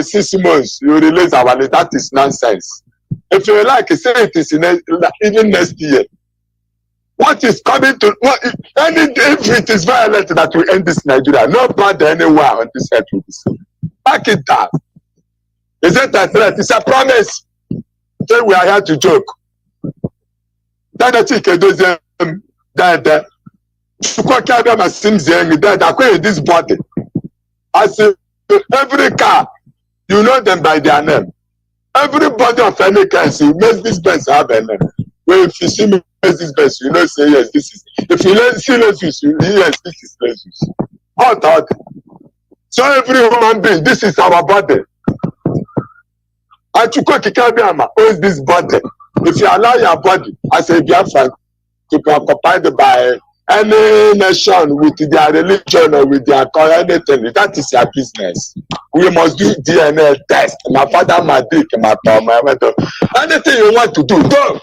6 months, you release our leader. That is nonsense. If you like, say it is even next year. What is coming to, if it is violent that will end this Nigeria, nobody anywhere on this earth will be safe. Back it down. Is it a threat? It's a promise. Say we are here to joke. Then I think this body. I say every car, you know them by their name. Everybody of any kind, you Mercedes-Benz have a name. Well, if you see Mercedes-Benz, you know, say yes, this is. If you see Lexus, you yes, this is Lexus. All. So every human being, this is our body. Achuko Kikabiama owns this body. If you allow your body as a Biafran to be occupied by any nation with their religion or with their anything, that is your business. We must do DNA test. My father, my dick, my thumb, my mother. Anything you want to do, go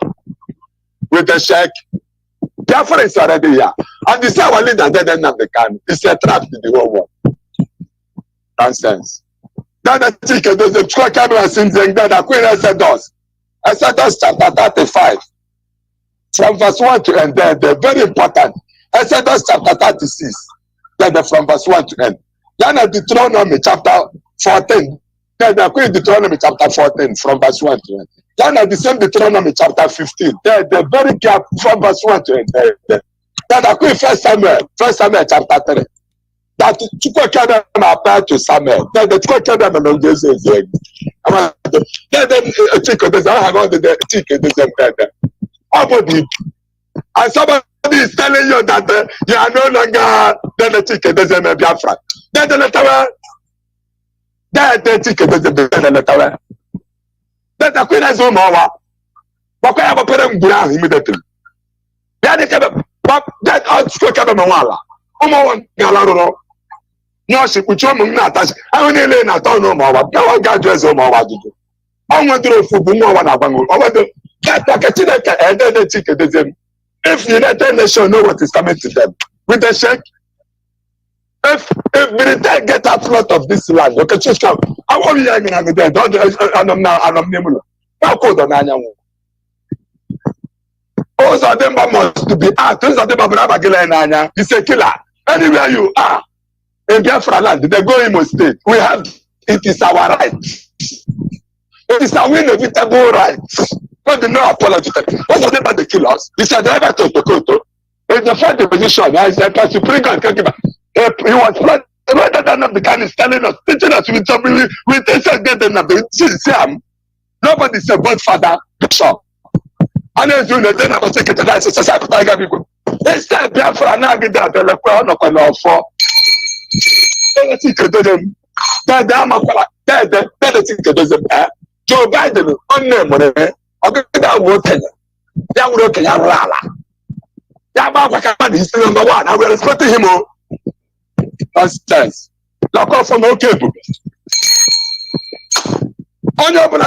with the check. Biafra is already here. And this is our leader, the can. It's a trap to the whole world. Nonsense. That I think there's a square camera since then that Queen Exodus chapter 35 from verse 1 to end. They're very important. Exodus chapter 36, then from verse 1 to end. Then Deuteronomy chapter 14, then the Queen Deuteronomy chapter 14 from verse 1 to end. Then the same Deuteronomy chapter 15, they're very careful from verse 1 to end. Then the Queen 1 Samuel chapter 3. That Chukwuka applied to Samuel. Then the Chukwuka and somebody is telling you that you are no longer the ticket doesn't Biafra. Then the letter, the ticket doesn't the letter. Then the Queen has no more. But I have a parent immediately. Then that out Chukwuka Mawala. One galaro. No, she put your mum not. I only learn at all no more. No one got dressed on my wadu. I want to food no one abango. I want to get the ticket. If the United Nations know what is coming to them with the check, If Britain get a plot of this land, okay, just come. I want you hanging on there. Don't I'm now Now code on Anyanwu. Those of them must to be asked. Those of them are Brabagila and Anya. He's a killer. Anywhere you are in Biafra land, they go Imo State. We have it is our right. It is our inevitable right. But they no apology. Most of them are the killers. He said, driver to Tokoto. In the first position, I said, Pastor Pringle, he was rather than the kind is telling us, teaching us with something, we think getting up the nobody said, but Father, Bishop. And as you know, then I was taking the license, I people. Instead, Biafra, now get that, the crown of an offer. Let's see, them. That damn, that Joe Biden, on them, I'll get that water. That would look at Rala. That Baba is number one. I will respect him. That's lock off from okay. On your one,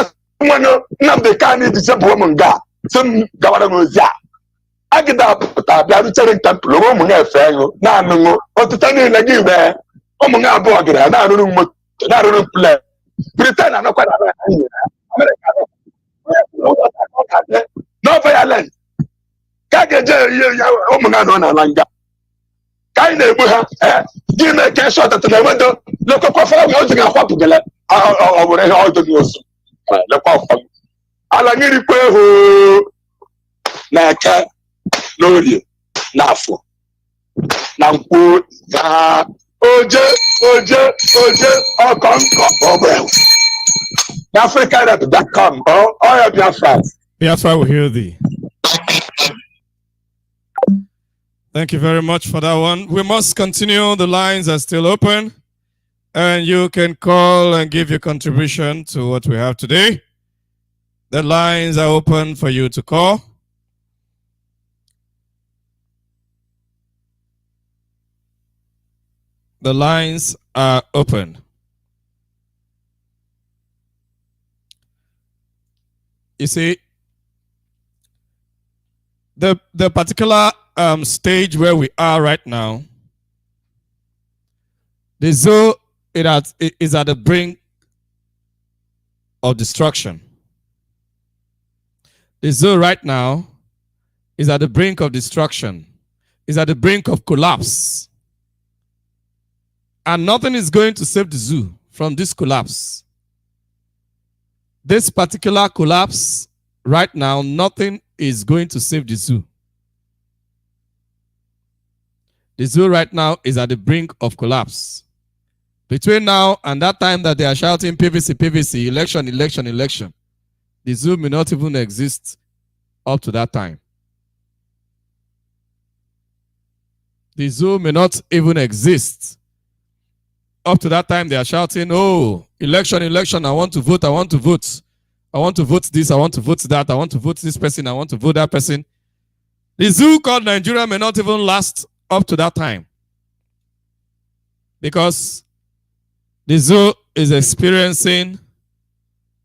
none the kind of the woman got some government. I get up, I am telling temple, woman, now, what to tell you like you there? Oh, my God, I don't know what play. Pretend I'm not quite no violence. Oh my God, no langa. Kind of give me a cash shot at the window. Look up for me. I want to get over all the news. Look off. I'll need to pay who Naka Lori Nafu. Now, Oje, or come, Africa.com, or all Biafra. Biafra will hear thee. Thank you very much for that one. We must continue. The lines are still open. And you can call and give your contribution to what we have today. The lines are open for you to call. The lines are open. You see, the particular stage where we are right now, the zoo is at the brink of destruction. The zoo right now is at the brink of destruction, is at the brink of collapse. And nothing is going to save the zoo from this collapse. This particular collapse right now, nothing is going to save the zoo. The zoo right now is at the brink of collapse. Between now and that time that they are shouting PVC, PVC, election, election, election, the zoo may not even exist up to that time. The zoo may not even exist. Up to that time, they are shouting, oh, election, election, I want to vote, I want to vote. I want to vote this, I want to vote that, I want to vote this person, I want to vote that person. The zoo called Nigeria may not even last up to that time. Because the zoo is experiencing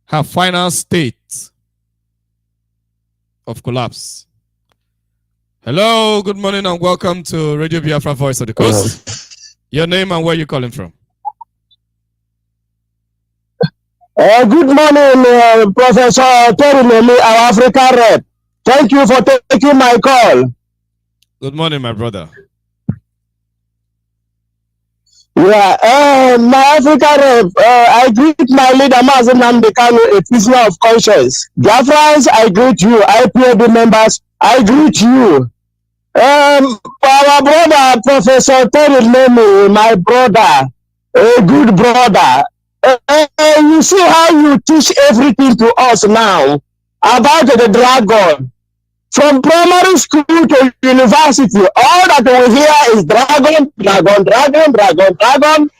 her final state of collapse. Hello, good morning and welcome to Radio Biafra Voice of the Coast. Your name and where you're calling from? Good morning, Professor Terry Lely, our Africa rep. Thank you for taking my call. Good morning, my brother. Yeah, my Africa rep, I greet my leader, Mazi Nnamdi Kanu, a prisoner of conscience. Biafrans, I greet you. IPOB members, I greet you. Our brother, Professor Terry Lely, my brother, a good brother. You see how you teach everything to us now about the dragon. From primary school to university, all that we hear is dragon, dragon, dragon, dragon, dragon.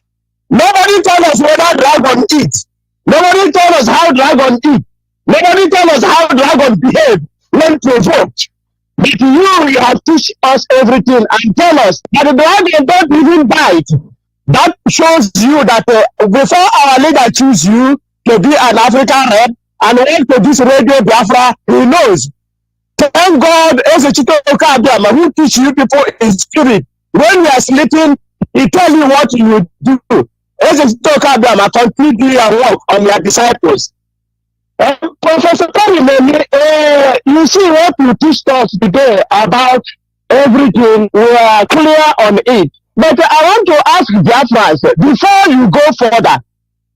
Nobody told us whether dragon eats. Nobody told us how dragon eat. Nobody told us how dragon behave when provoked. But you have teach us everything and tell us that the dragon don't even bite. That shows you that before our leader choose you to be an African rep and went to this Radio Biafra, he knows. Thank God, as a Chito Okabiyama who teach you people in spirit. When we are sleeping, He tell you what you do. Let's talk about completely and work on your disciples. Professor Karimeni, you see what you teach us today about everything, we are clear on it. But I want to ask Biafrans, before you go further,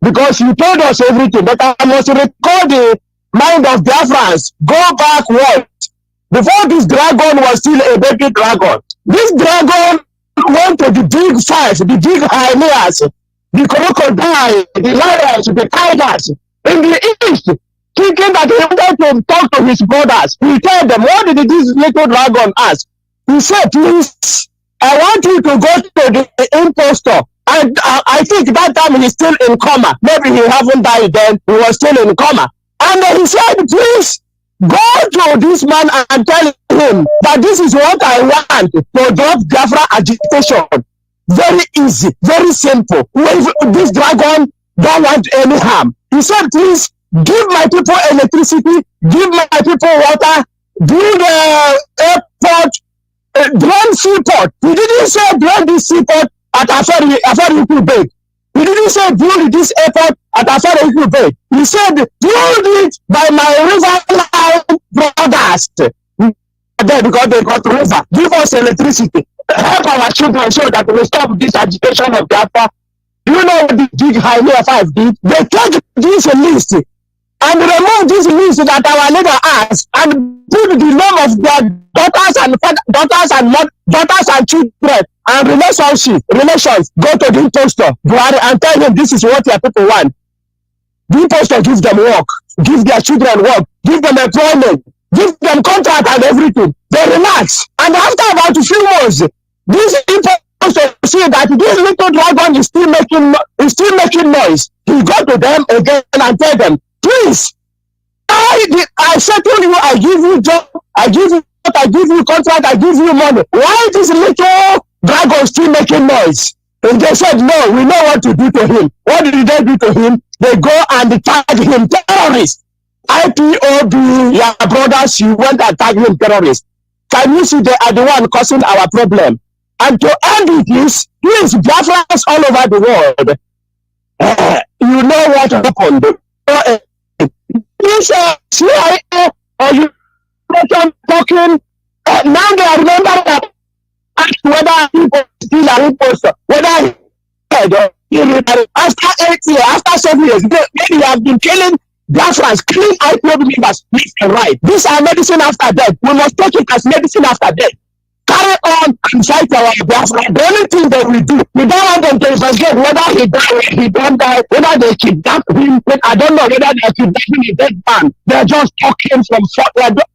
because you told us everything, but I must recall the mind of Biafrans. Go backward. Before this dragon was still a baby dragon. This dragon went to the big five, the big hyenas, the crocodile, the lions, the tigers in the east, thinking that he wanted to talk to his brothers. He told them, what did this little dragon ask? He said, please, I want you to go to the impostor. And I think that time he's still in coma. Maybe he haven't died then. He was still in coma. And he said, please, go to this man and tell him that this is what I want to drop Biafra agitation. Very easy, very simple. This dragon don't want any harm. He said, please, give my people electricity, give my people water, build airport, drone seaport. He didn't say build this seaport at Afari Bay. He didn't say build this airport at Afari Bay. He said build it by my river brothers. There because they got river. Give us electricity. Help our children so that we stop this agitation of Biafra. Do you know what the big High 5 did? They took this list and remove this list that our leader asked and put the name of their daughters and children and relations. Go to the impostor Buhari and tell him this is what your people want. The impostor give them work, give their children work, give them employment, give them contract and everything. They relax. And after about a few months, this impostor see that this little dragon is still making noise. He go to them again and tell them, please, I settle you, I give you job, I give you contract, I give you money. Why this little dragon still making noise? And they said, no, we know what to do to him. What did they do to him? They go and tag him terrorist. IPOB, your brothers, you went and tag him terrorist. Can you see they are the one causing our problem? And to end with this, please, Biafrans all over the world, you know what happened. This CIA or you talking, now they remember that whether people still are imposter, whether after 8 years, after 7 years, they have been killing Biafrans, killing IPOB members left and right. These are medicine after death. We must take it as medicine after death. Carry on and fight our Biafra. The only thing that we do, we don't want them to investigate whether he died or he don't die, whether they kidnap him. I don't know whether they're kidnapping a dead man. They're just talking from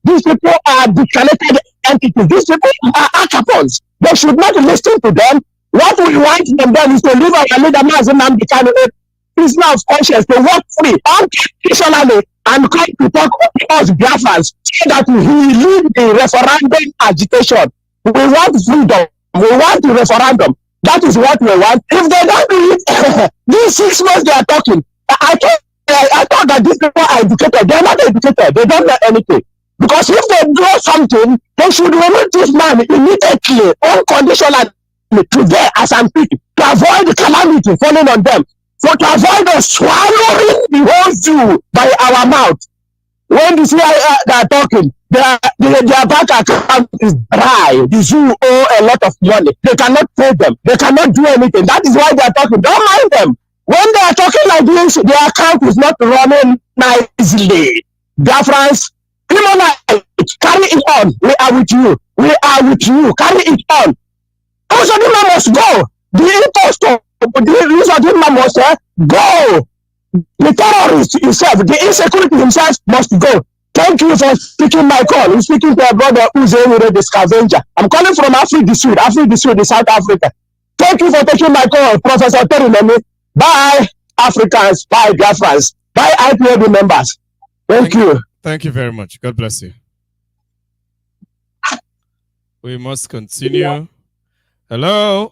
these people are disconnected entities. These people are acapons. They should not listen to them. What we want them done is to leave our leader Mazi Nnamdi Kanu prisoner of conscience to work free unconditionally and come to talk to us Biafrans so that he lead the referendum agitation. We want freedom. We want the referendum. That is what we want. If they don't do it, these 6 months they are talking. I thought that these people are educated. They are not educated. They don't know anything. Because if they do something, they should remove this man immediately, unconditionally, today as I'm speaking, to avoid the calamity falling on them. So to avoid us swallowing the whole zoo by our mouth. When the CIA are talking, their bank account is dry. The zoo owe a lot of money. They cannot pay them. They cannot do anything. That is why they are talking. Don't mind them. When they are talking like this, their account is not running nicely. Biafrans, carry it on. We are with you. We are with you. Carry it on. Uzodinma must go. The impostor, Uzodinma must go. The terrorist himself, the insecurity himself must go. Thank you for speaking my call. I'm speaking to a brother who's the scavenger. I'm calling from Africa du Sud in South Africa. Thank you for taking my call, Professor Terry Nemi. Bye, Africans. Bye, Biafrans. Bye, IPOB members. Thank you. Thank you very much. God bless you. We must continue. Yeah. Hello.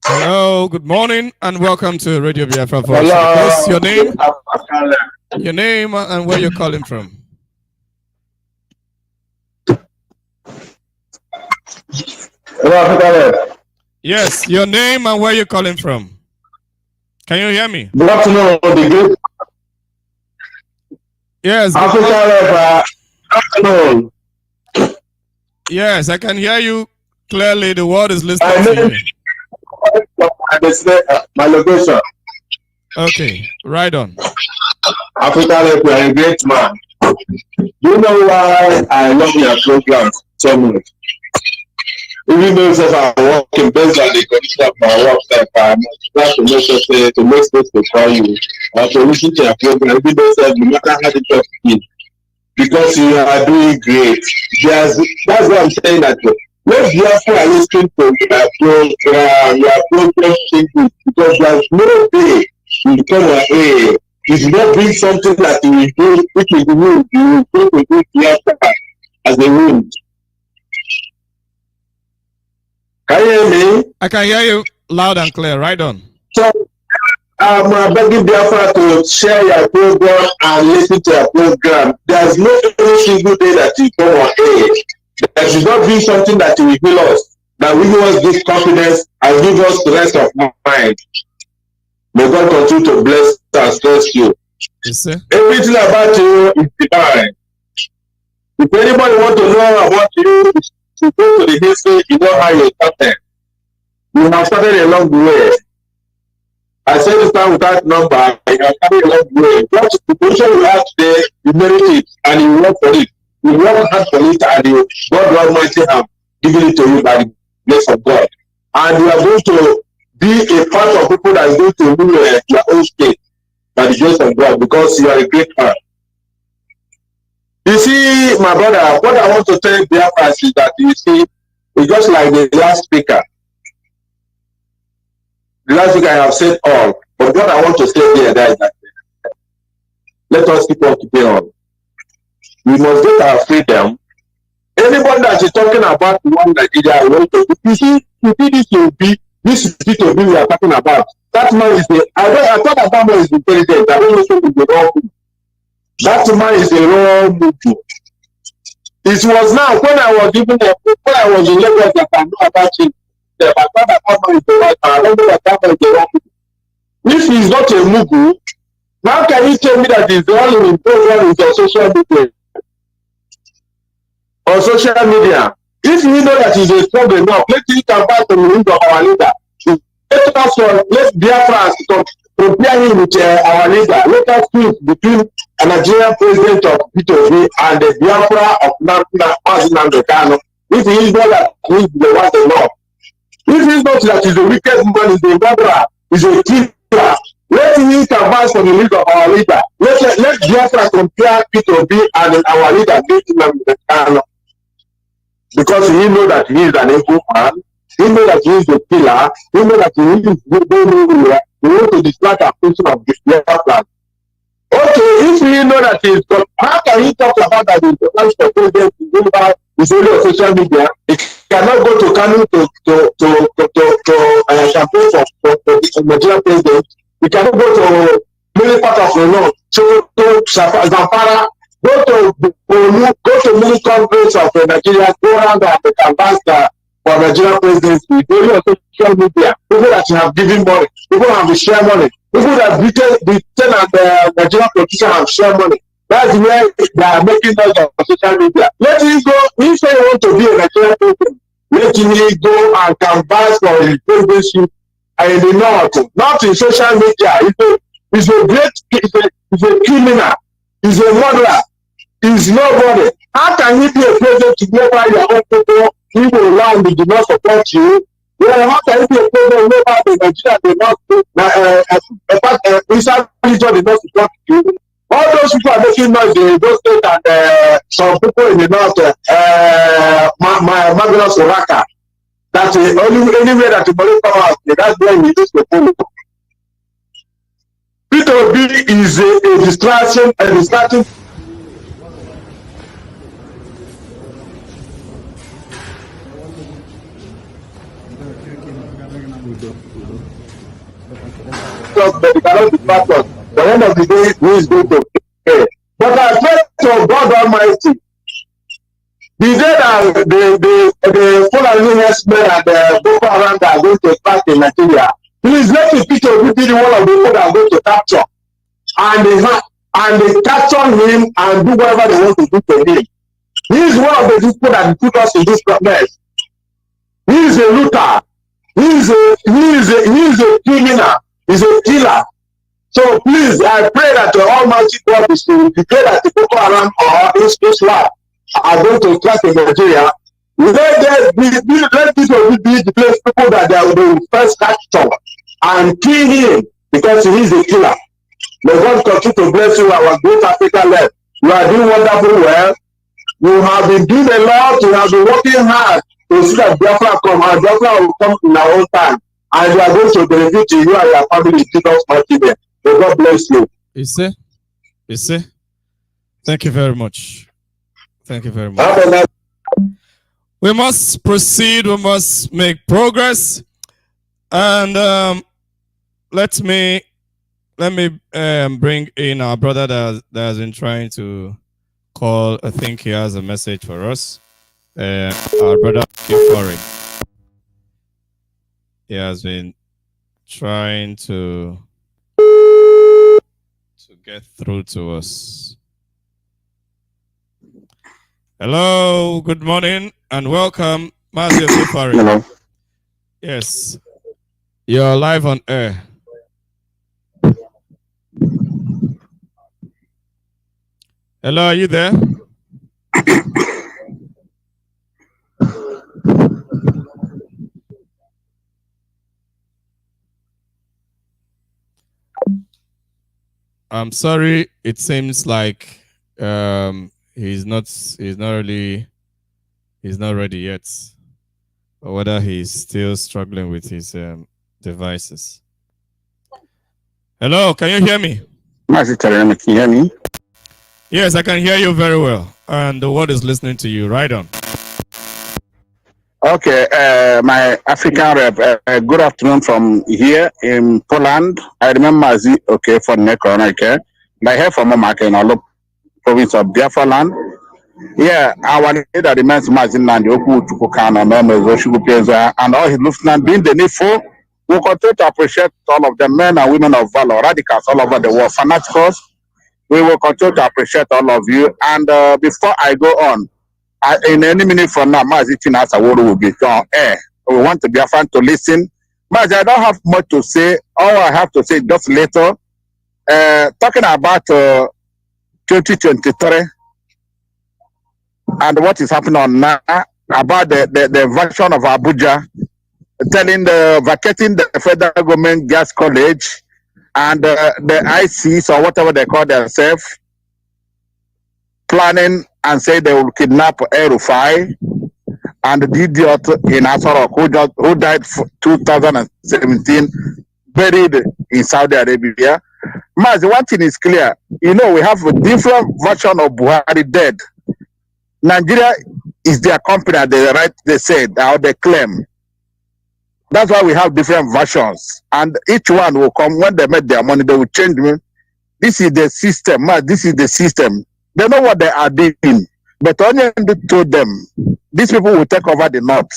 Hello, good morning and welcome to Radio Biafra Voice. What's your name? Your name and where you're calling from? Hello, Yes, your name and where you're calling from. Can you hear me? Good afternoon, the great Yes. Africa. Afternoon. Yes, I can hear you clearly. The world is listening to you. My location. Okay, right on. Africa, you are a great man. Do you know why I love your program so much? Even though I work in based on the condition of my work, I'm trying to make sure to make space to call you or to listen to your program. Even though no matter how the talk is, because you are doing great. That's what I'm saying. That let's therefore listen to your program thinking, because there's no day you become a if you don't bring something that you will do, which is the wind, you will go to do as a wind. Can you hear me? I can hear you loud and clear. Right on. So I'm begging Biafra to share your program and listen to your program. There's no every single day that you come on air that you don't bring something that will heal us, that will give us this confidence and give us the rest of mind. May God continue to bless and bless you. Yes, sir. Everything about you is divine. If anybody want to know about you, to go to the history, you know how you started. You have started a long way. I said this time without number, you have started a long way. What the position you have today, you merit it and you work for it. You work hard for it and you, God Almighty have given it to you by the grace of God. And you are going to be a part of people that is going to rule your own state by the grace of God, because you are a great man. You see, my brother, what I want to tell Biafra is that, you see, it's just like the last speaker. The last speaker, I have said all, but what I want to say there, that is that let us keep on keeping on. We must get our freedom. Anybody that is talking about one Nigeria, I want to, you see this will be, this will be we are talking about. That man is the, I thought that man is intelligent. I don't know if it's the wrong thing. That man is a wrong move. It was now when I was even when I was in Lagos that I know about him. I thought that man is the right man. I don't know that man is the wrong move. If he's not a Mugu, how can you tell me that he's the only program is on social media? On social media. If you know that he's a strong enough, let him come back to the lead of our leader. Let Biafra compare him with our leader. Let us choose between a Nigerian president of P2V and the Biafra of Nnamdi Kanu. If he is not that, he is the one enough. If he is not that, he's a wicked man, he's a murderer, he's a killer. Let him advance from the leader of our leader. Let Biafra compare P2V and our leader, Nnamdi Kanu. Because he knows that he is an evil man. He knows that he is a killer. He knows that he is everywhere. He wants to distract our person of the plan. Okay, if you know that he's got, how can he talk about that he's the president is only on social media? He cannot go to Kanu to campaign for the Nigerian president. He cannot go to many parts of the world. So to Zamfara, go to many countries of Nigeria, go around and canvass for Nigerian presidency. Only on social media. People that have given money, people have share money. People that Britain and the Nigerian politicians have share money. That's where they are making noise on social media. Let him go. If they want to be a Nigerian president, let him go and canvass for his presidency in the north, not in social media. He's a criminal. He's a murderer. He's nobody. How can you be a president to whereby your own people around do not support you? Well, how can you be a president whereby the Nigeria do not inside region do not support you? All those people are making noise in those states and some people in the north, Magnus Oraka. That's the only anywhere that the money come out. That's where we use the phone. P2V is a distraction and distracting. But it cannot be backward. The end of the day, who is going to pay? But I pray to God Almighty The day that the Fulani herdsmen and the Boko Haram that are going to attack in Nigeria, please let the Peter Obi be the one of the people that are going to capture. And they capture him and do whatever they want to do to him. He is one of the people that put us in this mess. He is a looter. He is a criminal. He's a killer. So please, I pray that the Almighty God will declare that the Boko Haram or Islam are going to attack in Nigeria. Let people be the place people that they will first capture and kill him because he is a killer. May God continue to bless you, our great Africa left. You are doing wonderful well. You have been doing a lot. You have been working hard to see that Biafra come, and Biafra will come in our own time. And you are going to benefit you and your family in Jesus' mighty name. May God bless you. You see? Thank you very much. Thank you very much. We must proceed. We must make progress. And let me bring in our brother that has been trying to call. I think he has a message for us. Our brother Kifori. He has been trying to get through to us. Hello, good morning and welcome, Mazio Kifori. Hello. Yes, you're live on air. Hello, are you there? I'm sorry. It seems like he's not ready yet, or whether he's still struggling with his devices. Hello, can you hear me? Can you hear me? Yes, I can hear you very well, and the world is listening to you. Right on. Okay, my African rep, good afternoon from here in Poland. I remember Mazi, okay, for Nekron, okay. And I heard from Omaka in all province of Biafra land. Yeah, our leader remains Mazin and Yoku Chukukana, and all his lieutenants being the needful. We continue to appreciate all of the men and women of valor, radicals all over the world, fanaticals. We will continue to appreciate all of you. And before I go on, in any minute from now, Mazi Chinasa will be on air. We want to be a fan to listen. Mazi, I don't have much to say. All I have to say just later. Talking about 2023 and what is happening now, about the version of Abuja, telling vacating the federal government gas college and the ICs or whatever they call themselves, planning and say they will kidnap El-Rufai and the idiot in Asarok who died 2017, buried in Saudi Arabia. Mazi, one thing is clear. You know, we have a different version of Buhari dead. Nigeria is their company, they said, or they claim. That's why we have different versions. And each one will come, when they make their money, they will change them. This is the system, this is the system. They know what they are doing. But Onyendu told them, these people will take over the north.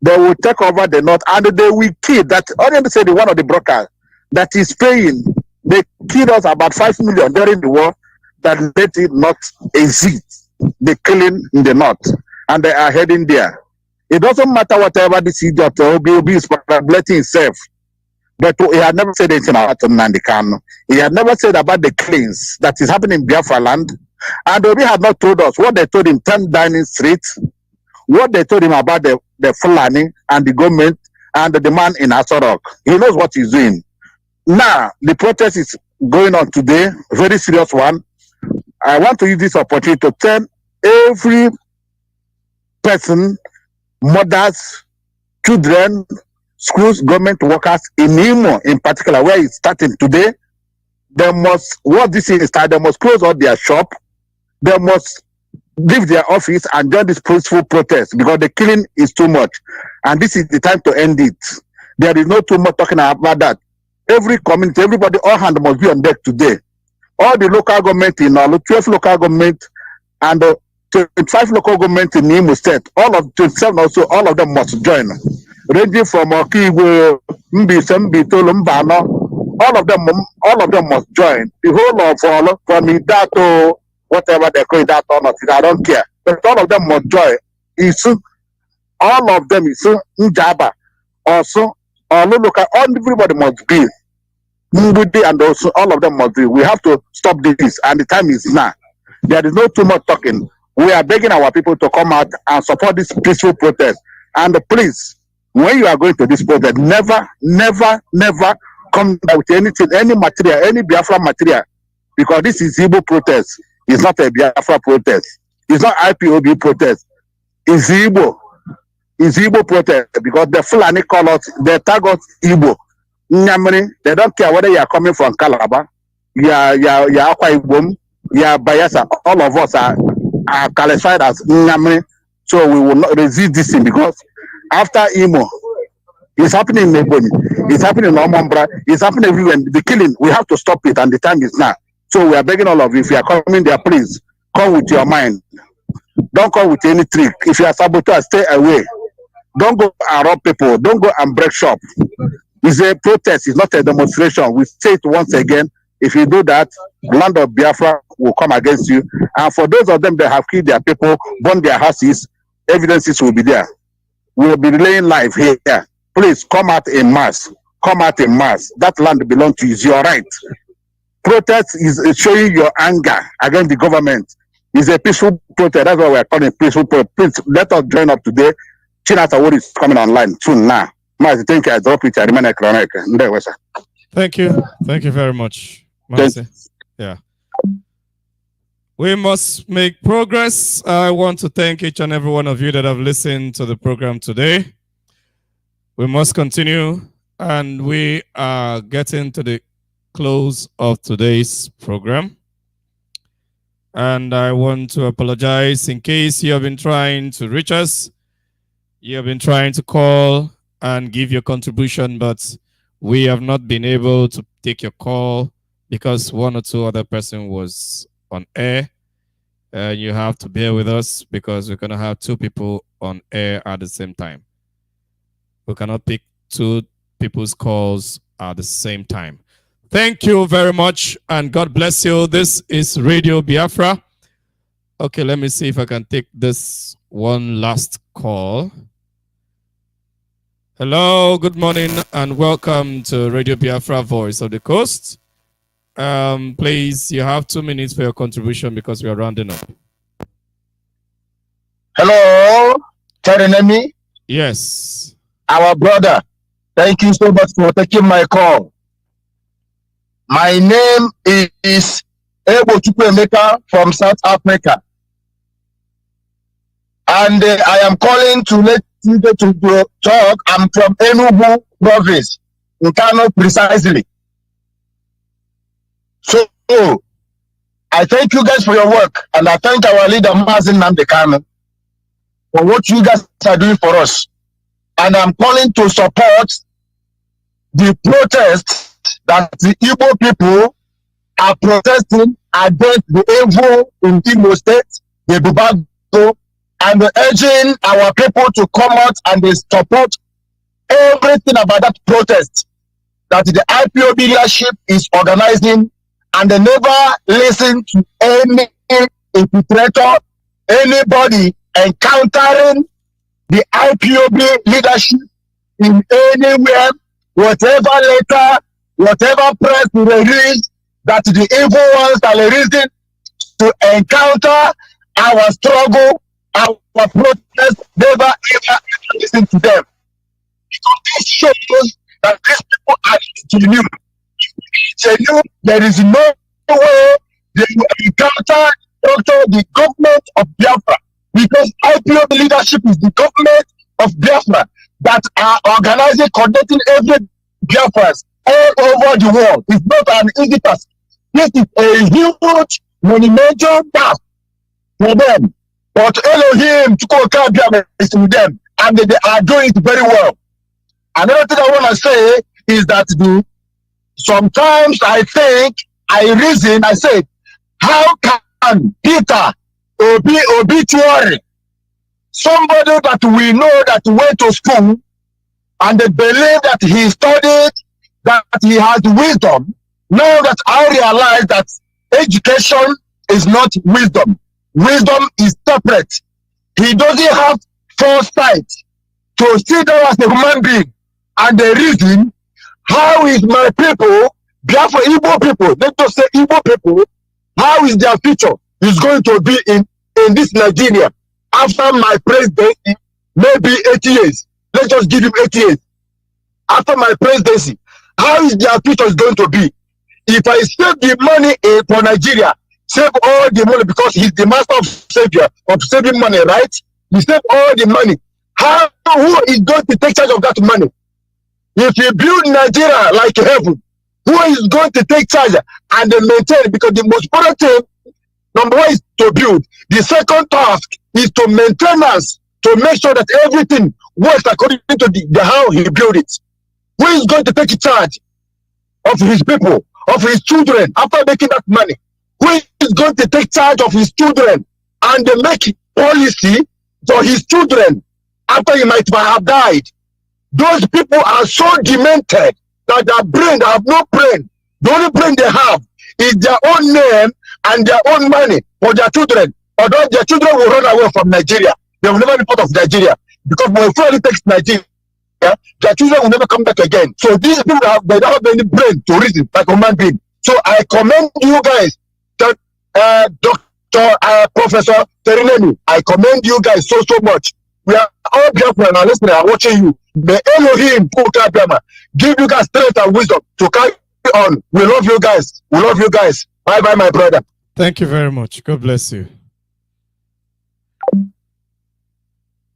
They will take over the north and they will kill. That Onyendu said, one of the brokers that is paying, they killed us about 5 million during the war that let it not exist. The killing in the north. And they are heading there. It doesn't matter whatever this idiot Obi is manipulating himself. But he had never said anything about Nnamdi Kanu. He had never said about the killings that is happening in Biafra land. And Obi had not told us what they told him 10 Downing Street, what they told him about the Fulani and the government and the man in Asarok. He knows what he's doing. Now, the protest is going on today, very serious one. I want to use this opportunity to tell every person, mothers, children, schools, government workers in Imo in particular, where it's starting today, they must, what this is start, they must close all their shop, they must leave their office and join this peaceful protest because the killing is too much. And this is the time to end it. There is no too much talking about that. Every community, everybody, all hands must be on deck today. All the local government in all 12 local government and 25 local governments in Imo State, all of 27 also, all of them must join. Ranging from Okigwe, Mbise, Mbitolo, Mbano, all of them must join. The whole of all, from Idato, whatever they call that or not, I don't care. But all of them must join. All of them is Njaba. Also, look at everybody must be. And also all of them must be. We have to stop this, and the time is now. There is no too much talking. We are begging our people to come out and support this peaceful protest. And please, when you are going to this protest, never, never, never come with anything, any material, any Biafra material, because this is Igbo protest. It's not a Biafra protest. It's not IPOB protest. It's Igbo. It's Igbo protest because the Fulani call us, they tag us Igbo. Nyamri, they don't care whether you are coming from Calabar, you are Akwa Ibom, you are Bayelsa. All of us are qualified as Nyamri, so we will not resist this thing because after Imo, it's happening in Neboni, it's happening in Omombra, it's happening everywhere. The killing, we have to stop it, and the time is now. So we are begging all of you, if you are coming there, please come with your mind. Don't come with any trick. If you are saboteur, stay away. Don't go and rob people. Don't go and break shop. It's a protest. It's not a demonstration. We say it once again. If you do that, land of Biafra will come against you. And for those of them that have killed their people, burned their houses, evidences will be there. We will be relaying live here. Please come out in mass. Come out in mass. That land belongs to you. It's your right. Protest is showing your anger against the government. It's a peaceful protest. That's why we are calling it peaceful protest. Please let us join up today. Chinasa Word is coming online soon now. Thank you. I drop it. I remain a chronic. Thank you. Thank you very much. Yeah. We must make progress. I want to thank each and every one of you that have listened to the program today. We must continue, and we are getting to the close of today's program. And I want to apologize in case you have been trying to reach us. You have been trying to call and give your contribution, but we have not been able to take your call because one or two other person was on air. You have to bear with us because we're going to have two people on air at the same time. We cannot pick two people's calls at the same time. Thank you very much, and God bless you. This is Radio Biafra. Okay, let me see if I can take this one last call. Hello, good morning, and welcome to Radio Biafra, Voice of the Coast. Please, you have 2 minutes for your contribution because we are rounding up. Hello, Terenemi. Yes. Our brother, thank you so much for taking my call. My name is Ebo Chukwuemeka from South Africa. And I am calling to let you to talk. I'm from Enugu province, in Kano precisely. So, I thank you guys for your work, and I thank our leader, Mazi Nnamdi Kanu, for what you guys are doing for us. And I'm calling to support the protest that the Igbo people are protesting against the evil in Imo State, the Bubago, and urging our people to come out and they support everything about that protest that the IPOB leadership is organizing, and they never listen to any infiltrator, anybody encountering the IPOB leadership in anywhere, whatever letter, whatever press release that the evil ones are releasing to encounter our struggle, our protest, never ever listen to them. Because this shows that these people are genuine. Genuine, there is no way they will encounter the government of Biafra, because IPOB leadership is the government of Biafra that are organizing, connecting every Biafrans all over the world. It's not an easy task. This is a huge monumental task for them. But Elohim is with them, and they are doing it very well. Another thing I want to say is that sometimes I think, I say, how can Peter obituary. Somebody that we know that went to school and they believe that he studied, that he has wisdom. Now that I realize that education is not wisdom. Wisdom is separate. He doesn't have foresight to see them as a human being. And the reason, how is my people, Biafra Igbo people, let us say Igbo people, how is their future is going to be in this Nigeria after my presidency, maybe 80 years. Let's just give him 80 years. After my presidency, how is their future is going to be? If I save the money for Nigeria, save all the money because he's the master of savior of saving money, right? He save all the money. Who is going to take charge of that money? If you build Nigeria like heaven, who is going to take charge and maintain? Because the most important thing, number one, is to build. The second task is to maintenance, to make sure that everything works according to the how he built it. Who is going to take charge of his people, of his children after making that money? Who is going to take charge of his children and make policy for his children after he might have died? Those people are so demented that their brain, they have no brain. The only brain they have is their own name and their own money for their children. Although their children will run away from Nigeria, they will never be part of Nigeria. Because when it takes Nigeria, their children will never come back again. So these people, they don't have any brain to reason like a human being. So I commend you guys, Professor Terinemi. I commend you guys so much. We are all Biafran and listening and watching you. May Elohim give you guys strength and wisdom to carry on. We love you guys. We love you guys. Bye bye, my brother. Thank you very much. God bless you.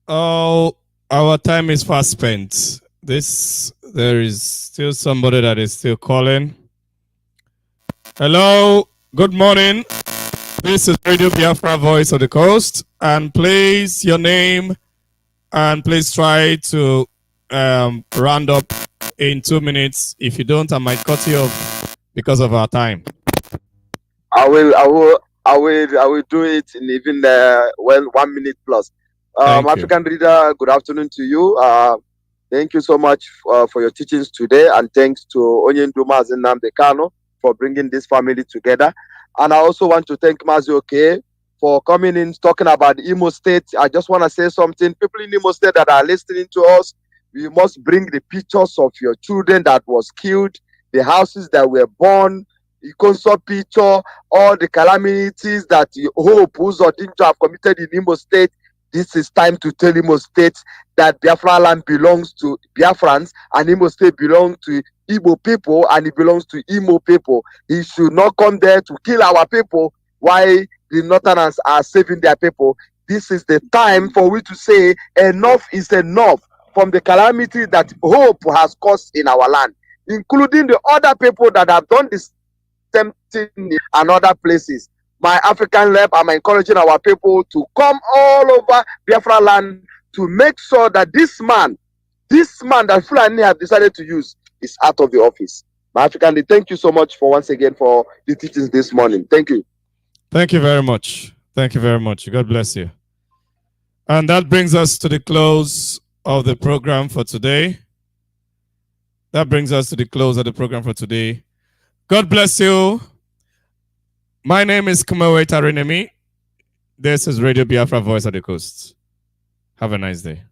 Oh, our time is fast spent. There is still somebody that is still calling. Hello, good morning. This is Radio Biafra, Voice of the Coast, and please your name, and please try to round up in 2 minutes. If you don't, I might cut you off because of our time. I will do it in even 1 minute plus. African Reader, good afternoon to you. Thank you so much for your teachings today, and thanks to Onyendu Mazi Nnamdi Kanu for bringing this family together. And I also want to thank Mazi Oke for coming in talking about Imo State. I just want to say something. People in Imo State that are listening to us, we must bring the pictures of your children that was killed, the houses that were burned, the consort picture, all the calamities that you hope Uzodinjo have committed in Imo State. This is time to tell Imo State that Biafra land belongs to Biafrans and Imo State belongs to Igbo people and it belongs to Imo people. He should not come there to kill our people while the Northerners are saving their people. This is the time for we to say enough is enough from the calamity that hope has caused in our land, including the other people that have done the same thing in other places. My African left, I'm encouraging our people to come all over Biafra land to make sure that this man that Fulani have decided to use is out of the office. My African, thank you so much for once again for the teachings this morning. Thank you. Thank you very much. Thank you very much. God bless you. And that brings us to the close of the program for today. God bless you. My name is Kumawe Tarinemi. This is Radio Biafra, Voice of the Coast. Have a nice day.